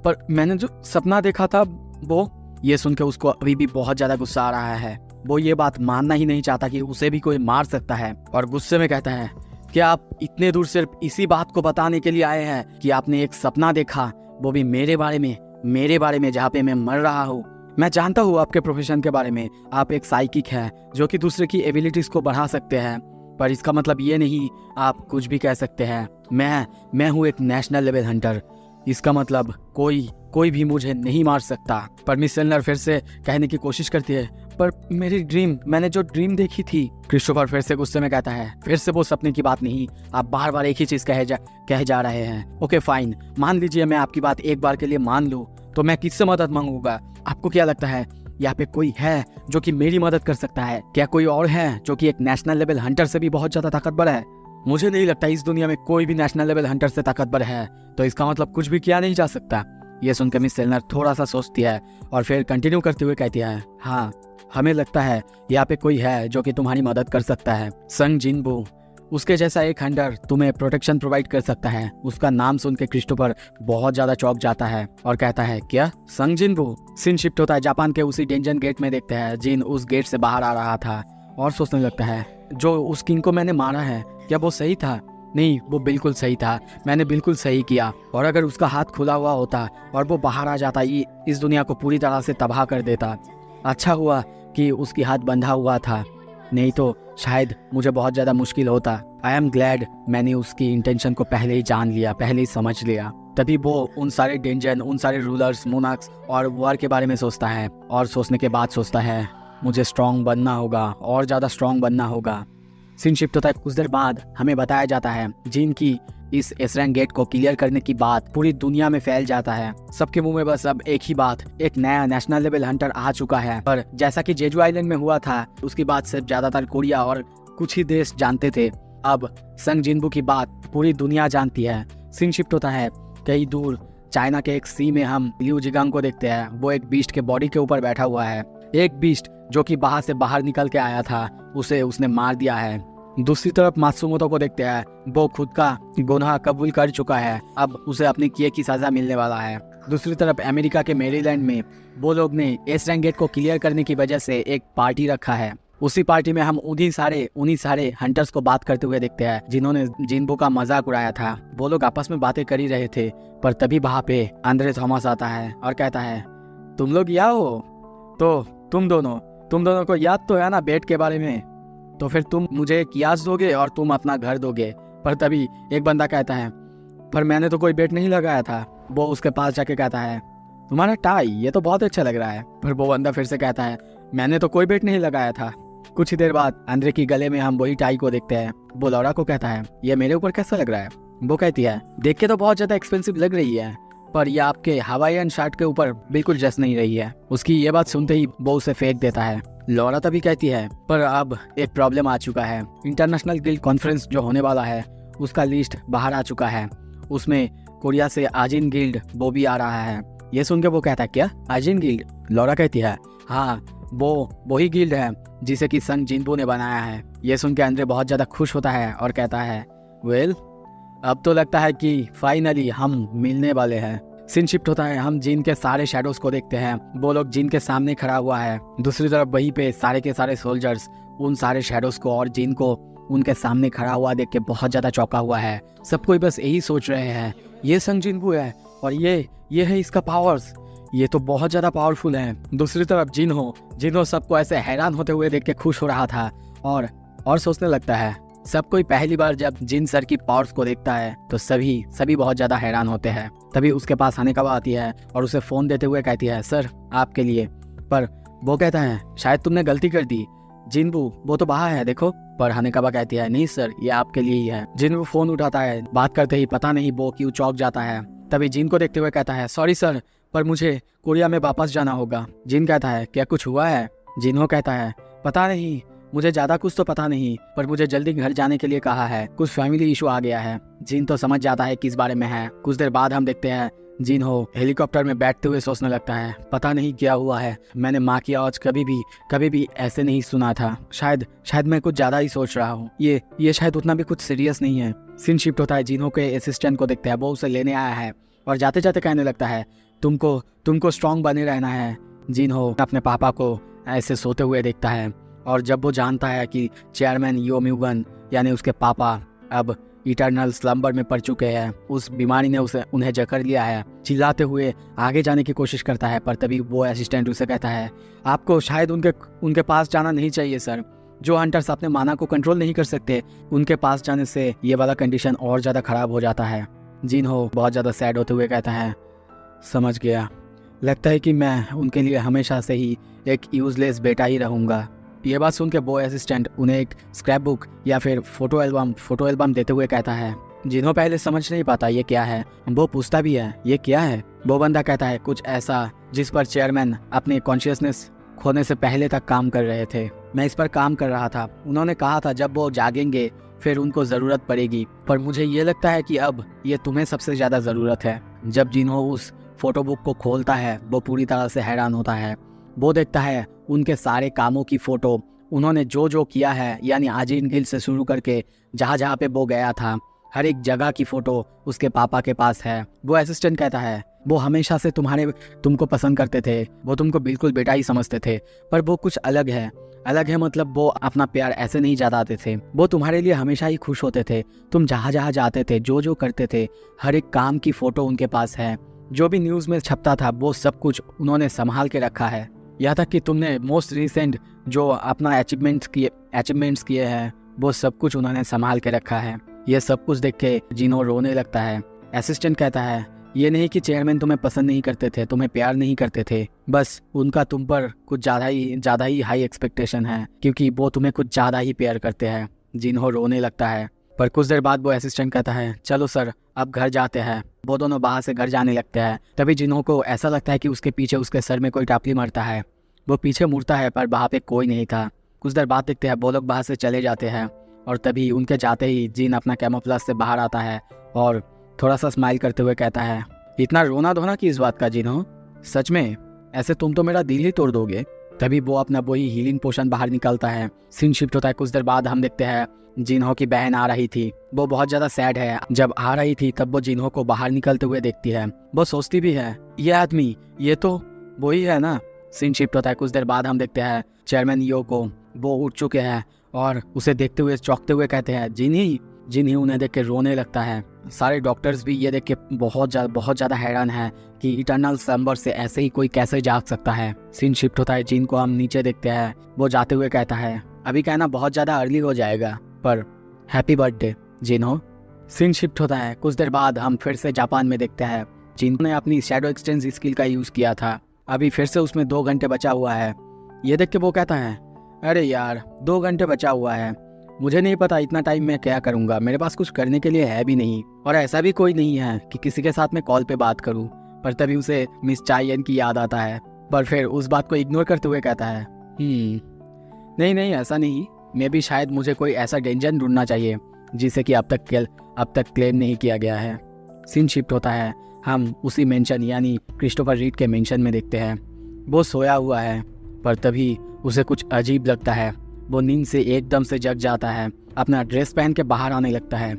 पर मैंने जो सपना देखा था वो। ये सुन के उसको अभी भी बहुत ज्यादा गुस्सा आ रहा है, वो ये बात मानना ही नहीं चाहता कि उसे भी कोई मार सकता है, और गुस्से में कहता है क्या आप इतने दूर सिर्फ इसी बात को बताने के लिए आए हैं कि आपने एक सपना देखा, वो भी मेरे बारे में जहाँ पे मैं मर रहा हूँ। मैं जानता हूँ आपके प्रोफेशन के बारे में, आप एक साइकिक हैं जो कि दूसरे की एबिलिटीज को बढ़ा सकते हैं, पर इसका मतलब ये नहीं आप कुछ भी कह सकते हैं। मैं हूँ एक नेशनल लेवल हंटर, इसका मतलब कोई भी मुझे नहीं मार सकता। पर मिस सेलेना फिर से कहने की कोशिश करती है पर मेरी ड्रीम, मैंने जो ड्रीम देखी थी। क्रिस्टोफर फिर से गुस्से में कहता है फिर से वो सपने की बात नहीं, आप बार बार एक ही चीज कहे जा रहे हैं। ओके फाइन, मान लीजिए मैं आपकी बात एक बार के लिए मान लूं, तो मैं किससे मदद मांगूंगा? आपको क्या लगता है यहाँ पे कोई है जो कि मेरी मदद कर सकता है? क्या कोई और है जो कि एक नेशनल लेवल हंटर से भी बहुत ज्यादा ताकतवर है? मुझे नहीं लगता इस दुनिया में कोई भी नेशनल लेवल हंटर से ताकतवर है, तो इसका मतलब कुछ भी किया नहीं जा सकता। ये सुनकर मिस सेलेना थोड़ा सा सोचती है और फिर कंटिन्यू करते हुए कहती है हाँ, हमें लगता है यहाँ पे कोई है जो कि तुम्हारी मदद कर सकता है। संग जिनबू, उसके जैसा एक हंटर तुम्हें प्रोटेक्शन प्रोवाइड कर सकता है। उसका नाम सुन के क्रिस्टोफर बहुत ज्यादा चौंक जाता है और कहता है क्या संग जिनबू? सीन शिफ्ट होता है जापान के उसी डेंजन गेट में, देखते हैं जिन उस गेट से बाहर आ रहा था और सोचने लगता है जो उस किंग को मैंने मारा है क्या वो सही था? नहीं, वो बिल्कुल सही था, मैंने बिल्कुल सही किया, और अगर उसका हाथ खुला हुआ होता और वो बाहर आ जाता ये इस दुनिया को पूरी तरह से तबाह कर देता। अच्छा हुआ कि उसकी हाथ बंधा हुआ था, नहीं तो शायद मुझे बहुत ज़्यादा मुश्किल होता। आई एम ग्लैड मैंने उसकी इंटेंशन को पहले ही जान लिया, पहले ही समझ लिया। तभी वो उन सारे डेंजन, उन सारे रूलर्स, मोनार्क्स और वॉर के बारे में सोचता है, और सोचने के बाद सोचता है मुझे स्ट्रॉन्ग बनना होगा और ज़्यादा स्ट्रॉन्ग बनना होगा। सीन शिफ्ट होता है कुछ देर बाद, हमें बताया जाता है जिनकी इस एस रैंक गेट को क्लियर करने की बात पूरी दुनिया में फैल जाता है। सबके मुंह में बस अब एक ही बात, एक नया नेशनल लेवल हंटर आ चुका है। पर जैसा कि जेजू आइलैंड में हुआ था, उसकी बात सिर्फ ज्यादातर कोरिया और कुछ ही देश जानते थे। अब संग जिनबू की बात पूरी दुनिया जानती है। सीन शिफ्ट होता है कई दूर चाइना के एक सी में, हम लिू जिगांग को देखते हैं। वो एक बीस्ट के बॉडी के ऊपर बैठा हुआ है, एक बीस्ट जो कि बाहर से बाहर निकल के आया था, उसे उसने मार दिया है। दूसरी तरफ मात्सुमोतो को देखते हैं, वो खुद का गुनाह कबूल कर चुका है, अब उसे अपने किए की सजा मिलने वाला है। दूसरी तरफ अमेरिका के मैरीलैंड में वो लोग ने एस रैंक गेट को क्लियर करने की वजह से एक पार्टी रखा है। उसी पार्टी में हम उन्हीं सारे हंटर्स को बात करते हुए देखते हैं जिन्होंने जिनबू का मजाक उड़ाया था। वो लोग आपस में बातें कर ही रहे थे, पर तभी वहाँ पे आंद्रे थॉमस आता है और कहता है तुम लोग यहाँ हो, तो तुम दोनों को याद तो है ना बेट के बारे में, तो फिर तुम मुझे एक याद दोगे और तुम अपना घर दोगे। पर तभी एक बंदा कहता है पर मैंने तो कोई बेट नहीं लगाया था। वो उसके पास जाके कहता है तुम्हारा टाई ये तो बहुत अच्छा लग रहा है। पर वो बंदा फिर से कहता है मैंने तो कोई बेट नहीं लगाया था। कुछ ही देर बाद आंद्रे की गले में हम वही टाई को देखते हैं। वो लौरा को कहता है ये मेरे ऊपर कैसा लग रहा है? वो कहती है देख के तो बहुत ज्यादा एक्सपेंसिव लग रही है, पर यह आपके हवाईयन शर्ट के ऊपर बिल्कुल जस नहीं रही है। उसकी ये बात सुनते ही वो उसे फेंक देता है। लौरा तभी कहती है पर अब एक प्रॉब्लम आ चुका है, इंटरनेशनल गिल्ड कॉन्फ्रेंस जो होने वाला है उसका लिस्ट बाहर आ चुका है, उसमें कोरिया से आजिन गिल्ड वो भी आ रहा है। ये सुन के वो कहता है क्या आजिन गिल्ड? लौरा कहती है हाँ, वो वही गिल्ड है जिसे कि संग जिनबू ने बनाया है। ये सुन के आंद्रे बहुत ज्यादा खुश होता है और कहता है वेल, अब तो लगता है कि फाइनली हम मिलने वाले हैं। सीन शिफ्ट होता है, हम जिन के सारे शैडोज को देखते हैं। वो लोग जिन के सामने खड़ा हुआ है, दूसरी तरफ वहीं पे सारे के सारे सोल्जर्स उन सारे शैडोज को और जिन को उनके सामने खड़ा हुआ देख के बहुत ज्यादा चौंका हुआ है। सब कोई बस यही सोच रहे हैं ये संग जिनबू है और ये है इसका पावर्स, ये तो बहुत ज्यादा पावरफुल है। दूसरी तरफ जिन्हो सबको ऐसे हैरान होते हुए देख के खुश हो रहा था और सोचने लगता है सब कोई पहली बार जब जिन सर की पावर्स को देखता है तो सभी बहुत ज्यादा हैरान होते हैं। तभी उसके पास हानेकावा आती है और उसे फोन देते हुए कहती है, सर आपके लिए। पर वो कहता है, शायद तुमने गलती कर दी, जिनबू वो तो बाहर है देखो। पर हानेकावा कहती है, नहीं सर ये आपके लिए ही है। जिनबू फोन उठाता है, बात करते ही पता नहीं वो क्यों चौंक जाता है। तभी जिन को देखते हुए कहता है, सॉरी सर पर मुझे कोरिया में वापस जाना होगा। जिन कहता है, क्या कुछ हुआ है? जिन्हो कहता है, पता नहीं, मुझे ज्यादा कुछ तो पता नहीं, पर मुझे जल्दी घर जाने के लिए कहा है, कुछ फैमिली इशू आ गया है। जिन तो समझ जाता है किस बारे में है। कुछ देर बाद हम देखते हैं जिन्हो हेलीकॉप्टर में बैठते हुए सोचने लगता है, पता नहीं क्या हुआ है, मैंने माँ की आवाज कभी भी ऐसे नहीं सुना था। शायद मैं कुछ ज्यादा ही सोच रहा हूँ। ये शायद उतना भी कुछ सीरियस नहीं है। सीन शिफ्ट होता है, जिन्हो के असिस्टेंट को देखते हैं, वो उसे लेने आया है और जाते जाते कहने लगता है, तुमको स्ट्रांग बने रहना है। जिन्हो अपने पापा को ऐसे सोते हुए देखता है और जब वो जानता है कि चेयरमैन यो म्यूगन यानी उसके पापा अब इटर्नल स्लम्बर में पड़ चुके हैं, उस बीमारी ने उन्हें जकड़ लिया है, चिल्लाते हुए आगे जाने की कोशिश करता है। पर तभी वो असिस्टेंट उसे कहता है, आपको शायद उनके पास जाना नहीं चाहिए सर। जो हंटर्स अपने माना को कंट्रोल नहीं कर सकते, उनके पास जाने से ये वाला कंडीशन और ज़्यादा खराब हो जाता है। जिन्हो बहुत ज़्यादा सैड होते हुए कहता है, समझ गया, लगता है कि मैं उनके लिए हमेशा से ही एक यूजलेस बेटा ही रहूँगा। ये बात सुन के बॉय असिस्टेंट उन्हें एक स्क्रैप बुक या फिर फोटो एल्बम देते हुए कहता है। जिन्हों पहले समझ नहीं पाता ये क्या है, वो पूछता भी है, ये क्या है? वो बंदा कहता है, कुछ ऐसा जिस पर चेयरमैन अपनी कॉन्शियसनेस खोने से पहले तक काम कर रहे थे। मैं इस पर काम कर रहा था। उन्होंने कहा था जब वो जागेंगे फिर उनको ज़रूरत पड़ेगी, पर मुझे ये लगता है कि अब ये तुम्हें सबसे ज़्यादा ज़रूरत है। जब जिन्हों उस फोटो बुक को खोलता है वो पूरी तरह से हैरान होता है। वो देखता है उनके सारे कामों की फ़ोटो, उन्होंने जो किया है, यानी आजीन गिल से शुरू करके जहाँ पे वो गया था, हर एक जगह की फ़ोटो उसके पापा के पास है। वो असिस्टेंट कहता है, वो हमेशा से तुमको पसंद करते थे, वो तुमको बिल्कुल बेटा ही समझते थे, पर वो कुछ अलग है मतलब वो अपना प्यार ऐसे नहीं जताते थे। वो तुम्हारे लिए हमेशा ही खुश होते थे। तुम जहाँ जाते थे, जो करते थे, हर एक काम की फ़ोटो उनके पास है। जो भी न्यूज़ में छपता था वो सब कुछ उन्होंने संभाल के रखा है। यहाँ तक कि तुमने मोस्ट रिसेंट जो अपना अचीवमेंट्स किए हैं वो सब कुछ उन्होंने संभाल के रखा है। ये सब कुछ देख के जिन्हों रोने लगता है। असिस्टेंट कहता है, ये नहीं कि चेयरमैन तुम्हें पसंद नहीं करते थे, तुम्हें प्यार नहीं करते थे, बस उनका तुम पर कुछ ज़्यादा ही हाई एक्सपेक्टेशन है, क्योंकि वो तुम्हें कुछ ज़्यादा ही प्यार करते हैं। जिन्हों रोने लगता है। पर कुछ देर बाद वो असिस्टेंट कहता है, चलो सर अब घर जाते हैं। वो दोनों बाहर से घर जाने लगते हैं। तभी जिन्हों को ऐसा लगता है कि उसके पीछे उसके सर में कोई टापली मारता है। वो पीछे मुड़ता है पर वहाँ पे कोई नहीं था। कुछ देर बाद देखते हैं वो लोग बाहर से चले जाते हैं और तभी उनके जाते ही जिन अपना कैमोफ्लेज से बाहर आता है और थोड़ा सा स्माइल करते हुए कहता है, इतना रोना धोना की इस बात का जिन्हों, सच में ऐसे तुम तो मेरा दिल ही तोड़ दोगे। तभी वो अपना वही हीलिंग पोशन बाहर निकालता है। सीन शिफ्ट होता है। कुछ देर बाद हम देखते हैं जिन्हों की बहन आ रही थी। वो बहुत ज़्यादा सैड है। जब आ रही थी तब वो जिन्हों को बाहर निकलते हुए देखती है। वो सोचती भी है, ये आदमी ये तो वही है ना। सीन शिफ्ट होता है। कुछ देर बाद हम देखते हैं चेयरमैन यो को। वो उठ चुके हैं और उसे देखते हुए चौंकते हुए कहते हैं, जिन्ही उन्हें देख के रोने लगता है। सारे डॉक्टर्स भी ये देख के बहुत ज़्यादा हैरान है कि इटर्नल स्लम्बर से ऐसे ही कोई कैसे जाग सकता है। सीन शिफ्ट होता है। जिन को हम नीचे देखते हैं। वो जाते हुए कहता है, अभी कहना बहुत ज़्यादा अर्ली हो जाएगा, पर हैप्पी बर्थडे जिन्हो। सीन शिफ्ट होता है। कुछ देर बाद हम फिर से जापान में देखते हैं। जिन्होंने अपनी शैडो एक्सचेंज स्किल का यूज़ किया था, अभी फिर से उसमें 2 घंटे बचा हुआ है। ये देख के वो कहता है, अरे यार 2 घंटे बचा हुआ है, मुझे नहीं पता इतना टाइम मैं क्या करूँगा, मेरे पास कुछ करने के लिए है भी नहीं और ऐसा भी कोई नहीं है कि किसी के साथ मैं कॉल पे बात करूँ। पर तभी उसे मिस चायन की याद आता है, पर फिर उस बात को इग्नोर करते हुए कहता है, नहीं ऐसा नहीं, मे भी शायद मुझे कोई ऐसा डेंजर ढूंढना चाहिए जिसे कि अब तक क्लेम नहीं किया गया है। सीन शिफ्ट होता है। हम उसी मेंशन यानी क्रिस्टोफर रीड के मेंशन में देखते हैं। वो सोया हुआ है पर तभी उसे कुछ अजीब लगता है। वो नींद से एकदम से जग जाता है। अपना ड्रेस पहन के बाहर आने लगता है।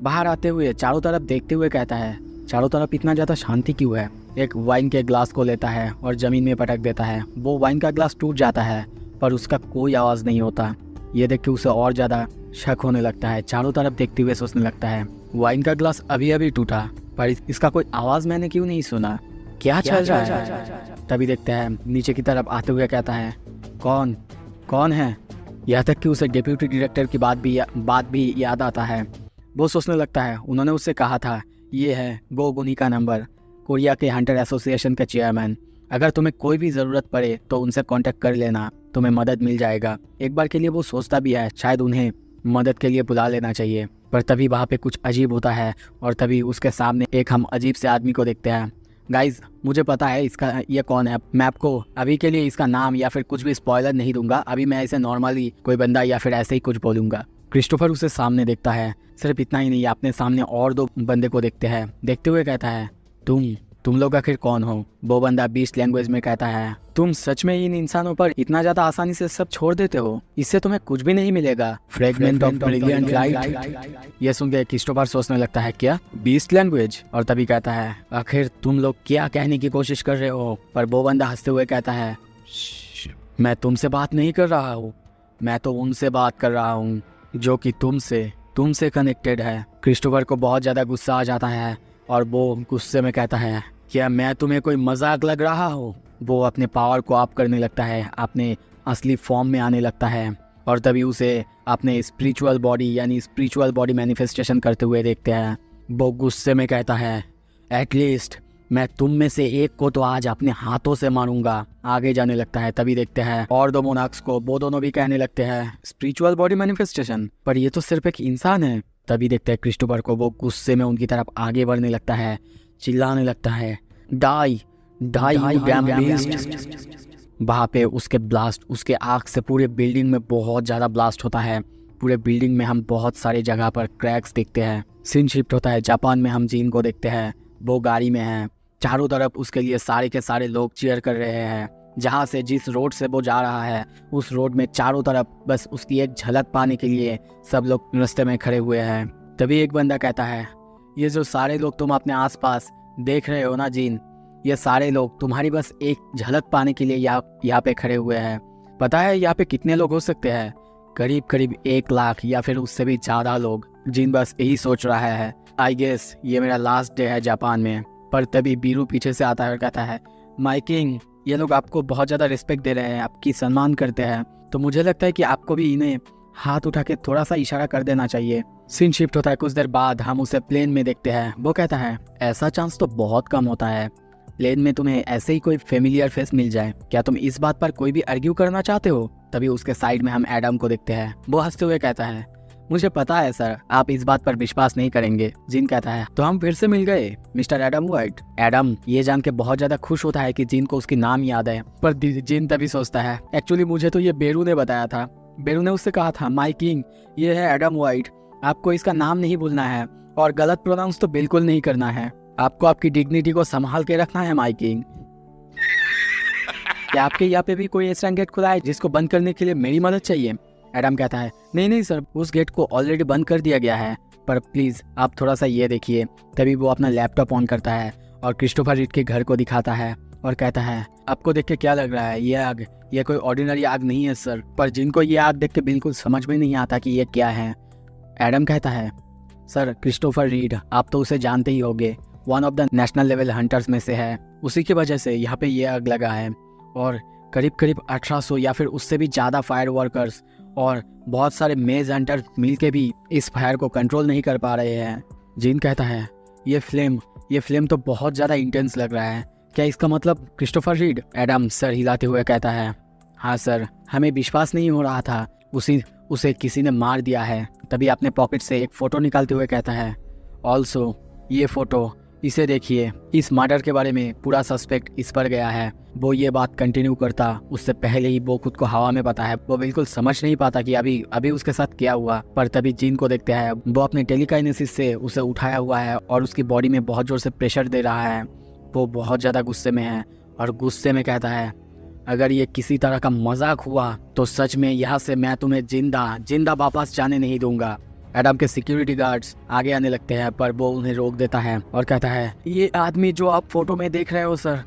बाहर आते हुए चारों तरफ देखते हुए कहता है, चारों तरफ इतना ज़्यादा शांति क्यों है। एक वाइन के ग्लास को लेता है और ज़मीन में पटक देता है। वो वाइन का ग्लास टूट जाता है पर उसका कोई आवाज़ नहीं होता। ये देख के उसे और ज़्यादा शक होने लगता है। चारों तरफ देखते हुए सोचने लगता है, वाइन का ग्लास अभी टूटा पर इसका कोई आवाज़ मैंने क्यों नहीं सुना, क्या चल रहा है। तभी देखते हैं नीचे की तरफ आते हुए कहता है, कौन है। यहाँ तक कि उसे डिप्यूटी डायरेक्टर की बात भी याद आता है। वो सोचने लगता है उन्होंने उससे कहा था ये है गो गुनी का नंबर, कोरिया के हंटर एसोसिएशन के चेयरमैन। अगर तुम्हें कोई भी ज़रूरत पड़े तो उनसे कांटेक्ट कर लेना, तुम्हें मदद मिल जाएगा। एक बार के लिए वो सोचता भी है शायद उन्हें मदद के लिए बुला लेना चाहिए, पर तभी वहाँ पे कुछ अजीब होता है और तभी उसके सामने एक हम अजीब से आदमी को देखते हैं। गाइज मुझे पता है इसका ये कौन है, मैं आपको अभी के लिए इसका नाम या फिर कुछ भी स्पॉइलर नहीं दूंगा। अभी मैं इसे नॉर्मली कोई बंदा या फिर ऐसे ही कुछ बोलूँगा। क्रिस्टोफर उसे सामने देखता है, सिर्फ इतना ही नहीं अपने सामने और 2 बंदे को देखते हैं। देखते हुए कहता है तुम लोग आखिर कौन हो? वो बंदा बीस्ट लैंग्वेज में कहता है तुम सच में इन इंसानों पर इतना ज्यादा आसानी से सब छोड़ देते हो? इससे तुम्हें कुछ भी नहीं मिलेगा। Fragment of brilliant light. ये सुन के क्रिस्टोफर सोचने लगता है क्या बीस्ट लैंग्वेज, और तभी कहता है आखिर तुम लोग क्या कहने की कोशिश कर रहे हो? पर वो बंदा हंसते हुए कहता है मैं तुमसे बात नहीं कर रहा हूँ, मैं तो उनसे बात कर रहा हूँ जो कि तुमसे कनेक्टेड है। क्रिस्टोफर को बहुत ज्यादा गुस्सा आ जाता है और वो गुस्से में कहता है क्या मैं तुम्हें कोई मजाक लग रहा हो? वो अपने पावर को अप करने लगता है, अपने असली फॉर्म में आने लगता है और तभी उसे अपने स्पिरिचुअल बॉडी मैनिफेस्टेशन करते हुए देखते हैं। वो गुस्से में कहता है एटलीस्ट मैं तुम में से एक को तो आज अपने हाथों से मारूंगा। आगे जाने लगता है, तभी देखते हैं और 2 मोनार्क्स को, वो दोनों भी कहने लगते हैं स्पिरिचुअल बॉडी मैनिफेस्टेशन, पर ये तो सिर्फ एक इंसान है। तभी देखते हैं क्रिस्टोफर को, वो गुस्से में उनकी तरफ आगे बढ़ने लगता है, चिल्लाने लगता है डाई डाई डैम बीस्ट। वहाँ पे उसके आँख से पूरे बिल्डिंग में बहुत ज़्यादा ब्लास्ट होता है। पूरे बिल्डिंग में हम बहुत सारे जगह पर क्रैक्स देखते हैं। सीन शिफ्ट होता है, जापान में हम जीन को देखते हैं, वो गाड़ी में है। चारों तरफ उसके लिए सारे के सारे लोग चीयर कर रहे हैं। जहाँ से जिस रोड से वो जा रहा है उस रोड में चारों तरफ बस उसकी एक झलक पाने के लिए सब लोग रास्ते में खड़े हुए हैं। तभी एक बंदा कहता है ये जो सारे लोग तुम अपने आसपास देख रहे हो ना जीन, ये सारे लोग तुम्हारी बस एक झलक पाने के लिए यहाँ पे खड़े हुए हैं। पता है यहाँ पे कितने लोग हो सकते हैं? करीब 1 लाख या फिर उससे भी ज़्यादा लोग। जीन बस यही सोच रहा है आई गेस ये मेरा लास्ट डे है जापान में। पर तभी बीरू पीछे से आता है और कहता है माय किंग, ये लोग आपको बहुत ज़्यादा रिस्पेक्ट दे रहे हैं, आपकी सम्मान करते हैं, तो मुझे लगता है कि आपको भी इन्हें हाथ उठा के थोड़ा सा इशारा कर देना चाहिए। सीन शिफ्ट होता है, कुछ देर बाद हम उसे प्लेन में देखते हैं। वो कहता है ऐसा चांस तो बहुत कम होता है, प्लेन में तुम्हें ऐसे ही कोई फेमिलियर फेस मिल जाए, क्या तुम इस बात पर कोई भी आर्ग्यू करना चाहते हो? तभी उसके साइड में हम एडम को देखते हैं। वो हंसते हुए कहता है मुझे पता है सर, आप इस बात पर विश्वास नहीं करेंगे। जीन कहता है तो हम फिर से मिल गए मिस्टर एडम वाइट। एडम ये जान के बहुत ज्यादा खुश होता है कि जीन को उसकी नाम याद है, पर जीन तभी सोचता है एक्चुअली मुझे तो ये बेरू ने बताया था। बेरू ने उससे कहा था माय किंग ये है एडम वाइट, आपको इसका नाम नहीं भूलना है और गलत प्रोनाउंस तो बिल्कुल नहीं करना है, आपको आपकी डिग्निटी को संभाल के रखना है माय किंग। क्या आपके यहाँ पे भी कोई ऐसा गेट खुला है जिसको बंद करने के लिए मेरी मदद चाहिए? एडम कहता है नहीं सर, उस गेट को ऑलरेडी बंद कर दिया गया है, पर प्लीज आप थोड़ा सा ये देखिए। तभी वो अपना लैपटॉप ऑन करता है और क्रिस्टोफर रीड के घर को दिखाता है और कहता है आपको देख के क्या लग रहा है? ये आग ये कोई ऑर्डिनरी आग नहीं है सर, पर जिनको ये आग देख के बिल्कुल समझ में नहीं आता कि ये क्या है। एडम कहता है सर क्रिस्टोफर रीड, आप तो उसे जानते ही होंगे, one of the national level hunters में से है, उसी की वजह से यहाँ पे ये आग लगा है और करीब 1800 या फिर उससे भी ज़्यादा फायर वर्कर्स और बहुत सारे मेज हंटर मिलके भी इस फायर को कंट्रोल नहीं कर पा रहे हैं। जीन कहता है ये फ्लेम तो बहुत ज़्यादा इंटेंस लग रहा है, क्या इसका मतलब क्रिस्टोफर रीड? एडम सर हिलाते हुए कहता है हाँ सर, हमें विश्वास नहीं हो रहा था, उसे किसी ने मार दिया है। तभी अपने पॉकेट से एक फ़ोटो निकालते हुए कहता है ऑल्सो ये फ़ोटो, इसे देखिए, इस मर्डर के बारे में पूरा सस्पेक्ट इस पर गया है। वो ये बात कंटिन्यू करता उससे पहले ही वो खुद को हवा में पाता है, वो बिल्कुल समझ नहीं पाता कि अभी उसके साथ क्या हुआ। पर तभी जीन को देखते हैं, वो अपने टेलीकाइनेसिस से उसे उठाया हुआ है और उसकी बॉडी में बहुत जोर से प्रेशर दे रहा है। वो बहुत ज़्यादा गुस्से में है और गुस्से में कहता है अगर ये किसी तरह का मजाक हुआ तो सच में यहाँ से मैं तुम्हें जिंदा वापस जाने नहीं दूंगा। एडम के सिक्योरिटी गार्ड्स आगे आने लगते हैं पर वो उन्हें रोक देता है और कहता है ये आदमी जो आप फोटो में देख रहे हो सर,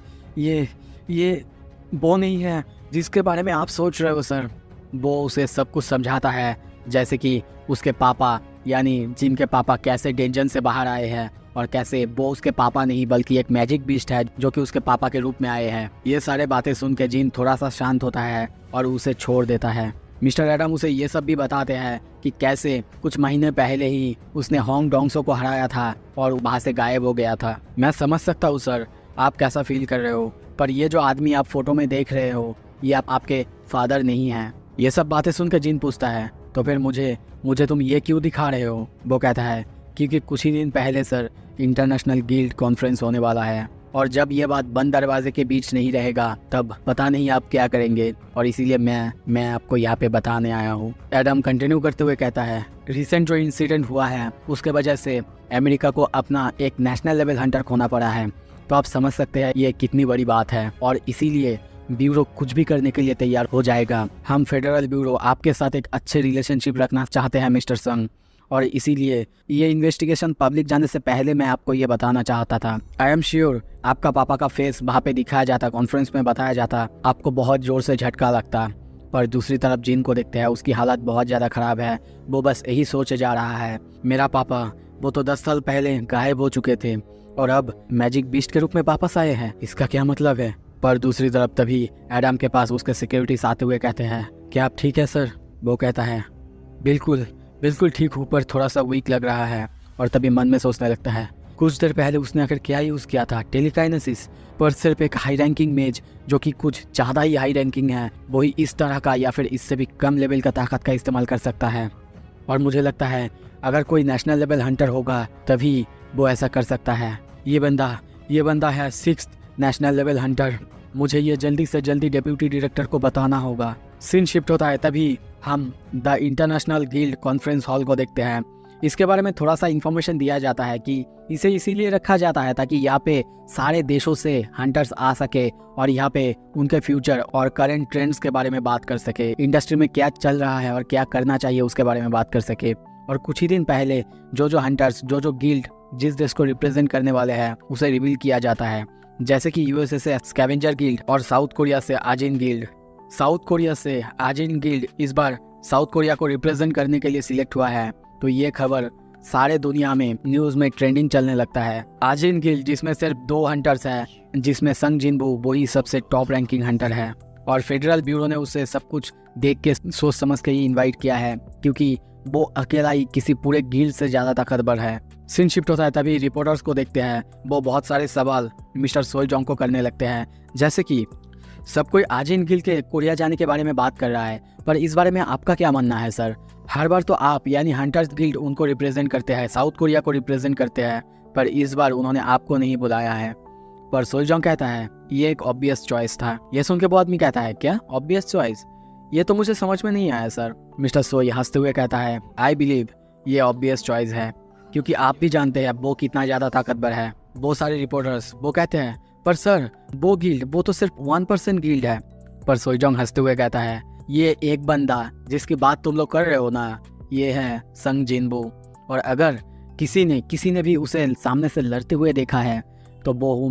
ये वो नहीं है जिसके बारे में आप सोच रहे हो सर। वो उसे सब कुछ समझाता है, जैसे कि उसके पापा यानी जिन के पापा कैसे डेंजन से बाहर आए हैं और कैसे वो उसके पापा नहीं बल्कि एक मैजिक बीस्ट है जो कि उसके पापा के रूप में आए हैं। ये सारे बातें सुन के जिन थोड़ा सा शांत होता है और उसे छोड़ देता है। मिस्टर एडम उसे ये सब भी बताते हैं कि कैसे कुछ महीने पहले ही उसने होंग डोंगसो को हराया था और वहाँ से गायब हो गया था। मैं समझ सकता हूँ सर आप कैसा फील कर रहे हो, पर ये जो आदमी आप फोटो में देख रहे हो ये आपके फादर नहीं हैं। ये सब बातें सुनकर जिन पूछता है तो फिर मुझे तुम ये क्यों दिखा रहे हो। वो कहता है क्योंकि कुछ ही दिन पहले सर इंटरनेशनल गिल्ड कॉन्फ्रेंस होने वाला है और जब ये बात बंद दरवाजे के बीच नहीं रहेगा तब पता नहीं आप क्या करेंगे, और इसीलिए मैं आपको यहाँ पे बताने आया हूँ। एडम कंटिन्यू करते हुए कहता है रिसेंट जो इंसिडेंट हुआ है उसके वजह से अमेरिका को अपना एक नेशनल लेवल हंटर खोना पड़ा है, तो आप समझ सकते हैं ये कितनी बड़ी बात है, और इसीलिए ब्यूरो कुछ भी करने के लिए तैयार हो जाएगा। हम फेडरल ब्यूरो आपके साथ एक अच्छे रिलेशनशिप रखना चाहते हैं मिस्टर संग, और इसीलिए ये इन्वेस्टिगेशन पब्लिक जाने से पहले मैं आपको ये बताना चाहता था। आई एम श्योर आपका पापा का फेस वहाँ पे दिखाया जाता, कॉन्फ्रेंस में बताया जाता, आपको बहुत ज़ोर से झटका लगता, पर दूसरी तरफ जिन को देखते हैं उसकी हालत बहुत ज़्यादा ख़राब है। वो बस यही सोचे जा रहा है मेरा पापा वो तो 10 साल पहले गायब हो चुके थे और अब मैजिक बीस्ट के रूप में वापस आए हैं, इसका क्या मतलब है। पर दूसरी तरफ तभी एडम के पास उसके सिक्योरिटीज आते हुए कहते हैं क्या आप ठीक है सर। वो कहता है बिल्कुल ठीक हूँ, पर थोड़ा सा वीक लग रहा है। और तभी मन में सोचने लगता है कुछ देर पहले उसने आखिर क्या यूज़ किया था, टेलीकाइनेसिस, पर सिर्फ एक हाई रैंकिंग मेज जो कि कुछ ज़्यादा ही हाई रैंकिंग है वही इस तरह का या फिर इससे भी कम लेवल का ताकत का इस्तेमाल कर सकता है। और मुझे लगता है अगर कोई नेशनल लेवल हंटर होगा तभी वो ऐसा कर सकता है। ये बंदा है 6th नेशनल लेवल हंटर। मुझे ये जल्दी से जल्दी डिप्यूटी डायरेक्टर को बताना होगा। सीन शिफ्ट होता है तभी हम the international guild conference hall को देखते हैं। इसके बारे में थोड़ा सा इन्फॉर्मेशन दिया जाता है कि इसे इसीलिए रखा जाता है ताकि यहाँ पे सारे देशों से हंटर्स आ सके और यहाँ पे उनके फ्यूचर और करंट ट्रेंड्स के बारे में बात कर सके, इंडस्ट्री में क्या चल रहा है और क्या करना चाहिए उसके बारे में बात कर सके। और कुछ ही दिन पहले जो हंटर्स जो गिल्ड जिस देश को रिप्रेजेंट करने वाले हैं उसे रिवील किया जाता है, जैसे कि यूएसए से स्कैवेंजर गिल्ड और साउथ कोरिया से आजिन गिल्ड। साउथ कोरिया से आजिन गिल्ड इस बार साउथ कोरिया को रिप्रेजेंट करने के लिए सिलेक्ट हुआ है, तो ये खबर सारे दुनिया में न्यूज़ में ट्रेंडिंग चलने लगता है। आजिन गिल्ड जिसमें सिर्फ 2 हंटर्स हैं, जिसमें संग जिनबू वही सबसे टॉप रैंकिंग हंटर है, और फेडरल ब्यूरो ने उसे सब कुछ देख के सोच समझ के ही इन्वाइट किया है क्योंकि वो अकेला ही किसी पूरे गिल्ड से ज़्यादा ताकतवर है। सीन शिफ्ट होता है तभी रिपोर्टर्स को देखते हैं, वो बहुत सारे सवाल मिस्टर सोलजोंग को करने लगते हैं, जैसे कि सब कोई आजिन गिल्ड के कोरिया जाने के बारे में बात कर रहा है, पर इस बारे में आपका क्या मानना है सर। हर बार तो आप यानी हंटर्स गिल्ड उनको रिप्रेजेंट करते हैं, साउथ कोरिया को रिप्रेजेंट करते हैं, पर इस बार उन्होंने आपको नहीं बुलाया है। पर सोलजोंग कहता है ये एक ऑब्वियस चॉइस था। ये सुन के वो आदमी कहता है क्या ऑब्वियस चॉइस, ये तो मुझे समझ में नहीं आया सर। मिस्टर सोई हंसते हुए कहता है आई बिलीव ये ऑब्वियस चॉइस है क्योंकि आप भी जानते हैं वो कितना ज़्यादा ताकतवर है। वो सारे रिपोर्टर्स वो कहते हैं पर सर वो गिल्ड वो तो सिर्फ 1% गिल्ड है। पर सोईजोंग हंसते हुए कहता है ये एक बंदा जिसकी बात तुम लोग कर रहे हो ना, ये है संग जिनबू, और अगर किसी ने भी उसे सामने से लड़ते हुए देखा है तो वो हूँ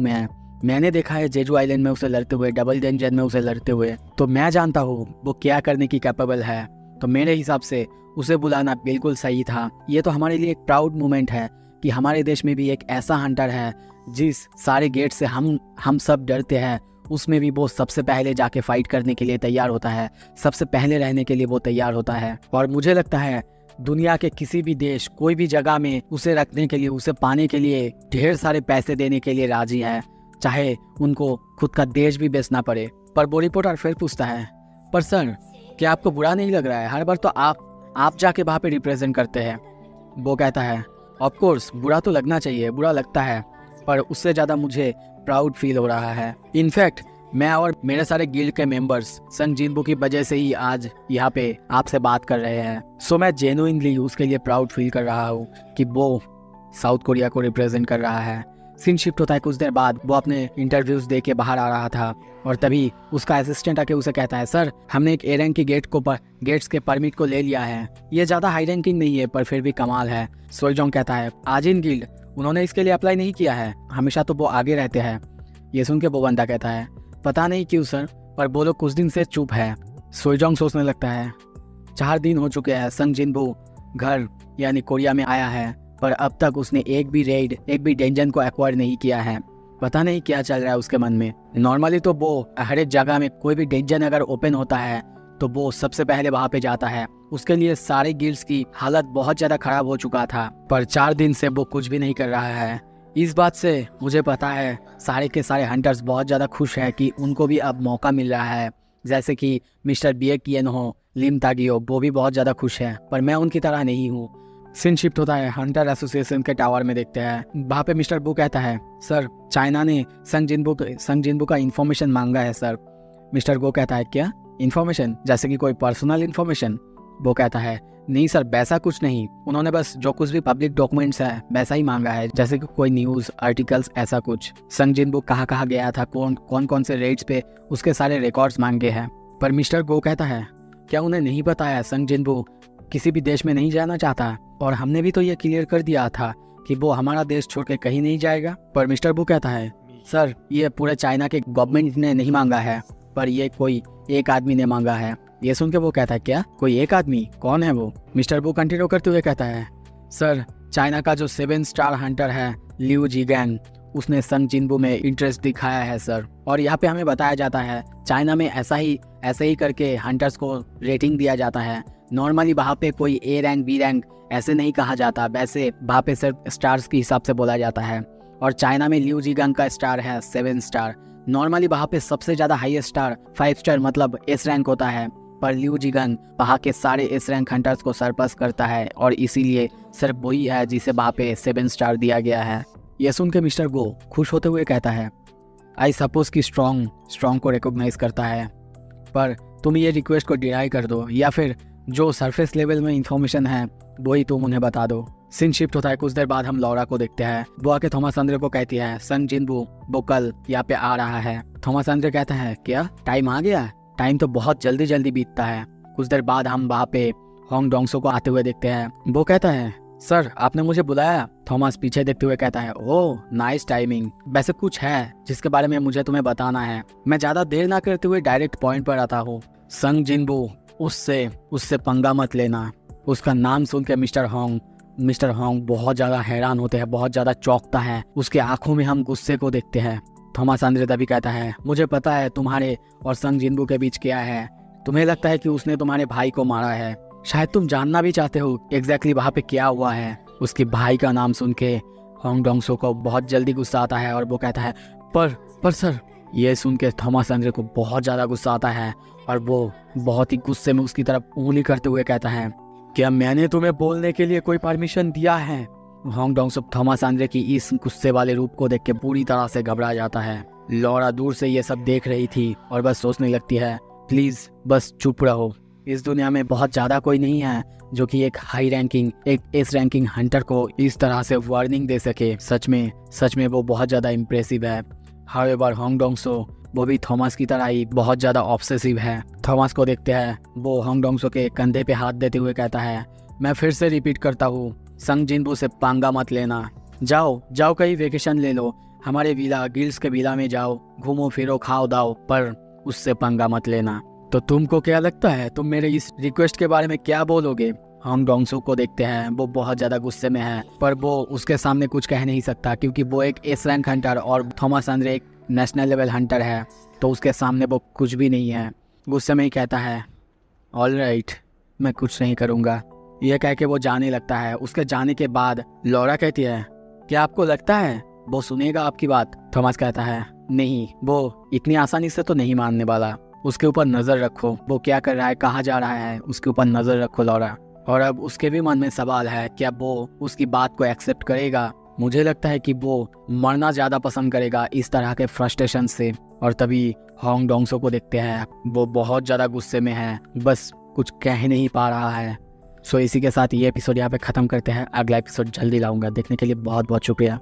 मैंने देखा है जेजू आइलैंड में उसे लड़ते हुए, डबल डेंजर में उसे लड़ते हुए, तो मैं जानता हूँ वो क्या करने की कैपेबल है। तो मेरे हिसाब से उसे बुलाना बिल्कुल सही था। ये तो हमारे लिए एक प्राउड मोमेंट है कि हमारे देश में भी एक ऐसा हंटर है जिस सारे गेट से हम सब डरते हैं, उसमें भी वो सबसे पहले जाके फाइट करने के लिए तैयार होता है, सबसे पहले रहने के लिए वो तैयार होता है। और मुझे लगता है दुनिया के किसी भी देश कोई भी जगह में उसे रखने के लिए, उसे पाने के लिए ढेर सारे पैसे देने के लिए राजी है, चाहे उनको खुद का देश भी बेचना पड़े। पर वो रिपोर्टर फिर पूछता है पर सर क्या आपको बुरा नहीं लग रहा है, हर बार तो आप जाके वहाँ पे रिप्रेजेंट करते हैं। वो कहता है ऑफ कोर्स बुरा तो लगना चाहिए, बुरा लगता है, पर उससे ज़्यादा मुझे प्राउड फील हो रहा है। इनफैक्ट मैं और मेरे सारे गिल्ड के मेंबर्स संग जिनबू की वजह से ही आज यहाँ पे आपसे बात कर रहे हैं। सो मैं जेन्युइनली उसके लिए प्राउड फील कर रहा हूँ कि वो साउथ कोरिया को रिप्रेजेंट कर रहा है। सीन शिफ्ट होता है कुछ देर बाद, वो अपने इंटरव्यूज दे के बाहर आ रहा था और तभी उसका असिस्टेंट आके उसे कहता है सर हमने एक ए रैंक की गेट्स के परमिट को ले लिया है, ये ज़्यादा हाई रैंकिंग नहीं है पर फिर भी कमाल है। सोलजोंग कहता है आजिन गिल्ड उन्होंने इसके लिए अप्लाई नहीं किया है, हमेशा तो वो आगे रहते हैं। ये सुन के वो बंदा कहता है पता नहीं क्यों सर, पर वो लोग कुछ दिन से चुप है। सोलजोंग सोचने लगता है 4 दिन हो चुके हैं संग जिनबू घर यानी कोरिया में आया है, पर अब तक उसने एक भी डेंजन को एक्वायर नहीं किया है। पता नहीं क्या चल रहा है उसके मन में। नॉर्मली तो वो हर एक जगह में कोई भी डेंजन अगर ओपन होता है तो वो सबसे पहले वहाँ पे जाता है। उसके लिए सारे गिल्ड्स की हालत बहुत ज़्यादा खराब हो चुका था, पर 4 दिन से वो कुछ भी नहीं कर रहा है। इस बात से मुझे पता है सारे के सारे हंटर्स बहुत ज़्यादा खुश है कि उनको भी अब मौका मिल रहा है। जैसे कि मिस्टर बिएकियन हो, लिम तागियो, वो भी बहुत ज़्यादा खुश है, पर मैं उनकी तरह नहीं हूँ। सीन शिफ्ट होता है, हंटर एसोसिएशन के टावर में देखते हैं। वहाँ पे मिस्टर बू कहता है, सर चाइना ने संग जिनबू का इन्फॉर्मेशन मांगा है सर। मिस्टर गो कहता है, क्या इन्फॉर्मेशन? जैसे कि कोई पर्सनल इन्फॉर्मेशन? वो कहता है, नहीं सर, वैसा कुछ नहीं, उन्होंने बस जो कुछ भी पब्लिक डॉक्यूमेंट्स है वैसा ही मांगा है, जैसे कि कोई न्यूज़ आर्टिकल्स, ऐसा कुछ। संग जिनबू कहाँ गया था, कौन से रेट्स पे, उसके सारे रिकॉर्ड्स मांगे हैं। पर मिस्टर गो कहता है, क्या उन्हें नहीं बताया संग जिनबू किसी भी देश में नहीं जाना चाहता? और हमने भी तो ये क्लियर कर दिया था कि वो हमारा देश छोड़ के कहीं नहीं जाएगा। पर मिस्टर बू कहता है, सर ये पूरे चाइना के गवर्नमेंट ने नहीं मांगा है, पर ये कोई एक आदमी ने मांगा है। ये सुन के वो कहता है, क्या कोई एक आदमी? कौन है वो? मिस्टर बू कंटिन्यू करते हुए कहता है, सर चाइना का जो 7 स्टार हंटर है लियू जीगैन, उसने संग जिनबू में इंटरेस्ट दिखाया है सर। और यहाँ पे हमें बताया जाता है चाइना में ऐसे ही करके हंटर्स को रेटिंग दिया जाता है। नॉर्मली वहाँ पे कोई ए रैंक बी रैंक ऐसे नहीं कहा जाता, वैसे वहाँ पे सिर्फ स्टार्स के हिसाब से बोला जाता है। और चाइना में लियू जीगैन का स्टार है 7 स्टार। नॉर्मली वहाँ पे सबसे ज़्यादा हाईएस्ट स्टार 5 स्टार मतलब एस रैंक होता है, पर लियू जीगन वहाँ के सारे एस रैंक हंटर्स को सरपास करता है और इसीलिए सिर्फ वही है जिसे वहाँ पे 7 स्टार दिया गया है। यह सुन के मिस्टर गो खुश होते हुए कहता है, आई सपोज कि स्ट्रॉन्ग को रिकॉग्नाइज करता है, पर तुम ये रिक्वेस्ट को डिनाई कर दो या फिर जो सरफेस लेवल में इंफॉर्मेशन है वही तुम उन्हें बता दो। सीन शिफ्ट होता है, कुछ देर बाद हम लौरा को देखते हैं। वो आके थॉमस अंद्रे को कहती है, संग जिनबू वो कल यहाँ पे आ रहा है। थॉमस अंद्रे कहता है, क्या टाइम आ गया? टाइम तो बहुत जल्दी बीतता है। कुछ देर बाद हम वहाँ पे होंग डोंगसो को आते हुए देखते हैं। वो कहता है, सर आपने मुझे बुलाया? थॉमस पीछे देखते हुए कहता है, ओह नाइस टाइमिंग, वैसे कुछ है जिसके बारे में मुझे तुम्हें बताना है। मैं ज्यादा देर ना करते हुए डायरेक्ट पॉइंट पर आता हूँ। संग जिनबू, उससे पंगा मत लेना। उसका नाम सुन के मिस्टर होंग बहुत ज्यादा हैरान होते हैं, बहुत ज्यादा चौंकता है। उसके आंखों में हम गुस्से को देखते हैं। थॉमस अंद्रे तभी कहता है, मुझे पता है तुम्हारे और संग जिनबू के बीच क्या है। तुम्हें लगता है कि उसने तुम्हारे भाई को मारा है, शायद तुम जानना भी चाहते हो एग्जैक्टली वहाँ पे क्या हुआ है। उसके भाई का नाम सुन के होंग डोंगसो को बहुत जल्दी गुस्सा आता है और वो कहता है, पर सर। ये सुन के थॉमस अंद्रे को बहुत ज़्यादा गुस्सा आता है और वो बहुत ही गुस्से में उसकी तरफ उंगली करते हुए कहता है, क्या मैंने तुम्हें बोलने के लिए कोई परमिशन दिया है? होंग डोंगसो थॉमस अंद्रे की इस गुस्से वाले रूप को देख के पूरी तरह से घबरा जाता है। लौरा दूर से ये सब देख रही थी और बस सोचने लगती है, प्लीज बस चुप रहो। इस दुनिया में बहुत ज्यादा कोई नहीं है जो कि एक एस रैंकिंग हंटर को इस तरह से वार्निंग दे सके। सच में वो बहुत ज्यादा इम्प्रेसिव है। हाउएवर होंग डोंगसो वो भी थॉमस की तरह ही बहुत ज्यादा ऑब्सेसिव है। थॉमस को देखते हैं, वो होंग डोंगसो के कंधे पे हाथ देते हुए कहता है, मैं फिर से रिपीट करता हूँ, संग जिनबू से पंगा मत लेना। जाओ कहीं वेकेशन ले लो, हमारे विला गिल्ड्स के विला में जाओ, घूमो फिरो खाओ दाओ, पर उससे पंगा मत लेना। तो तुमको क्या लगता है, तुम मेरे इस रिक्वेस्ट के बारे में क्या बोलोगे? होंग डोंगसो को देखते हैं, वो बहुत ज्यादा गुस्से में है, पर वो उसके सामने कुछ कह नहीं सकता क्योंकि वो एक एस रैंक हंटर और थॉमस अंद्रे एक नेशनल लेवल हंटर है, तो उसके सामने वो कुछ भी नहीं है। गुस्से में ही कहता है, ऑल राइट, मैं कुछ नहीं करूँगा। यह कह के वो जाने लगता है। उसके जाने के बाद लौरा कहती है, क्या आपको लगता है वो सुनेगा आपकी बात? थॉमस कहता है, नहीं, वो इतनी आसानी से तो नहीं मानने वाला। उसके ऊपर नजर रखो, वो क्या कर रहा है, कहाँ जा रहा है, उसके ऊपर नजर रखो लौरा। और अब उसके भी मन में सवाल है, क्या वो उसकी बात को एक्सेप्ट करेगा? मुझे लगता है कि वो मरना ज्यादा पसंद करेगा इस तरह के फ्रस्ट्रेशन से। और तभी होंग डोंगसो को देखते हैं, वो बहुत ज्यादा गुस्से में है, बस कुछ कह नहीं पा रहा है। सो इसी के साथ ये एपिसोड यहाँ पे खत्म करते हैं। अगला एपिसोड जल्दी लाऊंगा। देखने के लिए बहुत बहुत शुक्रिया।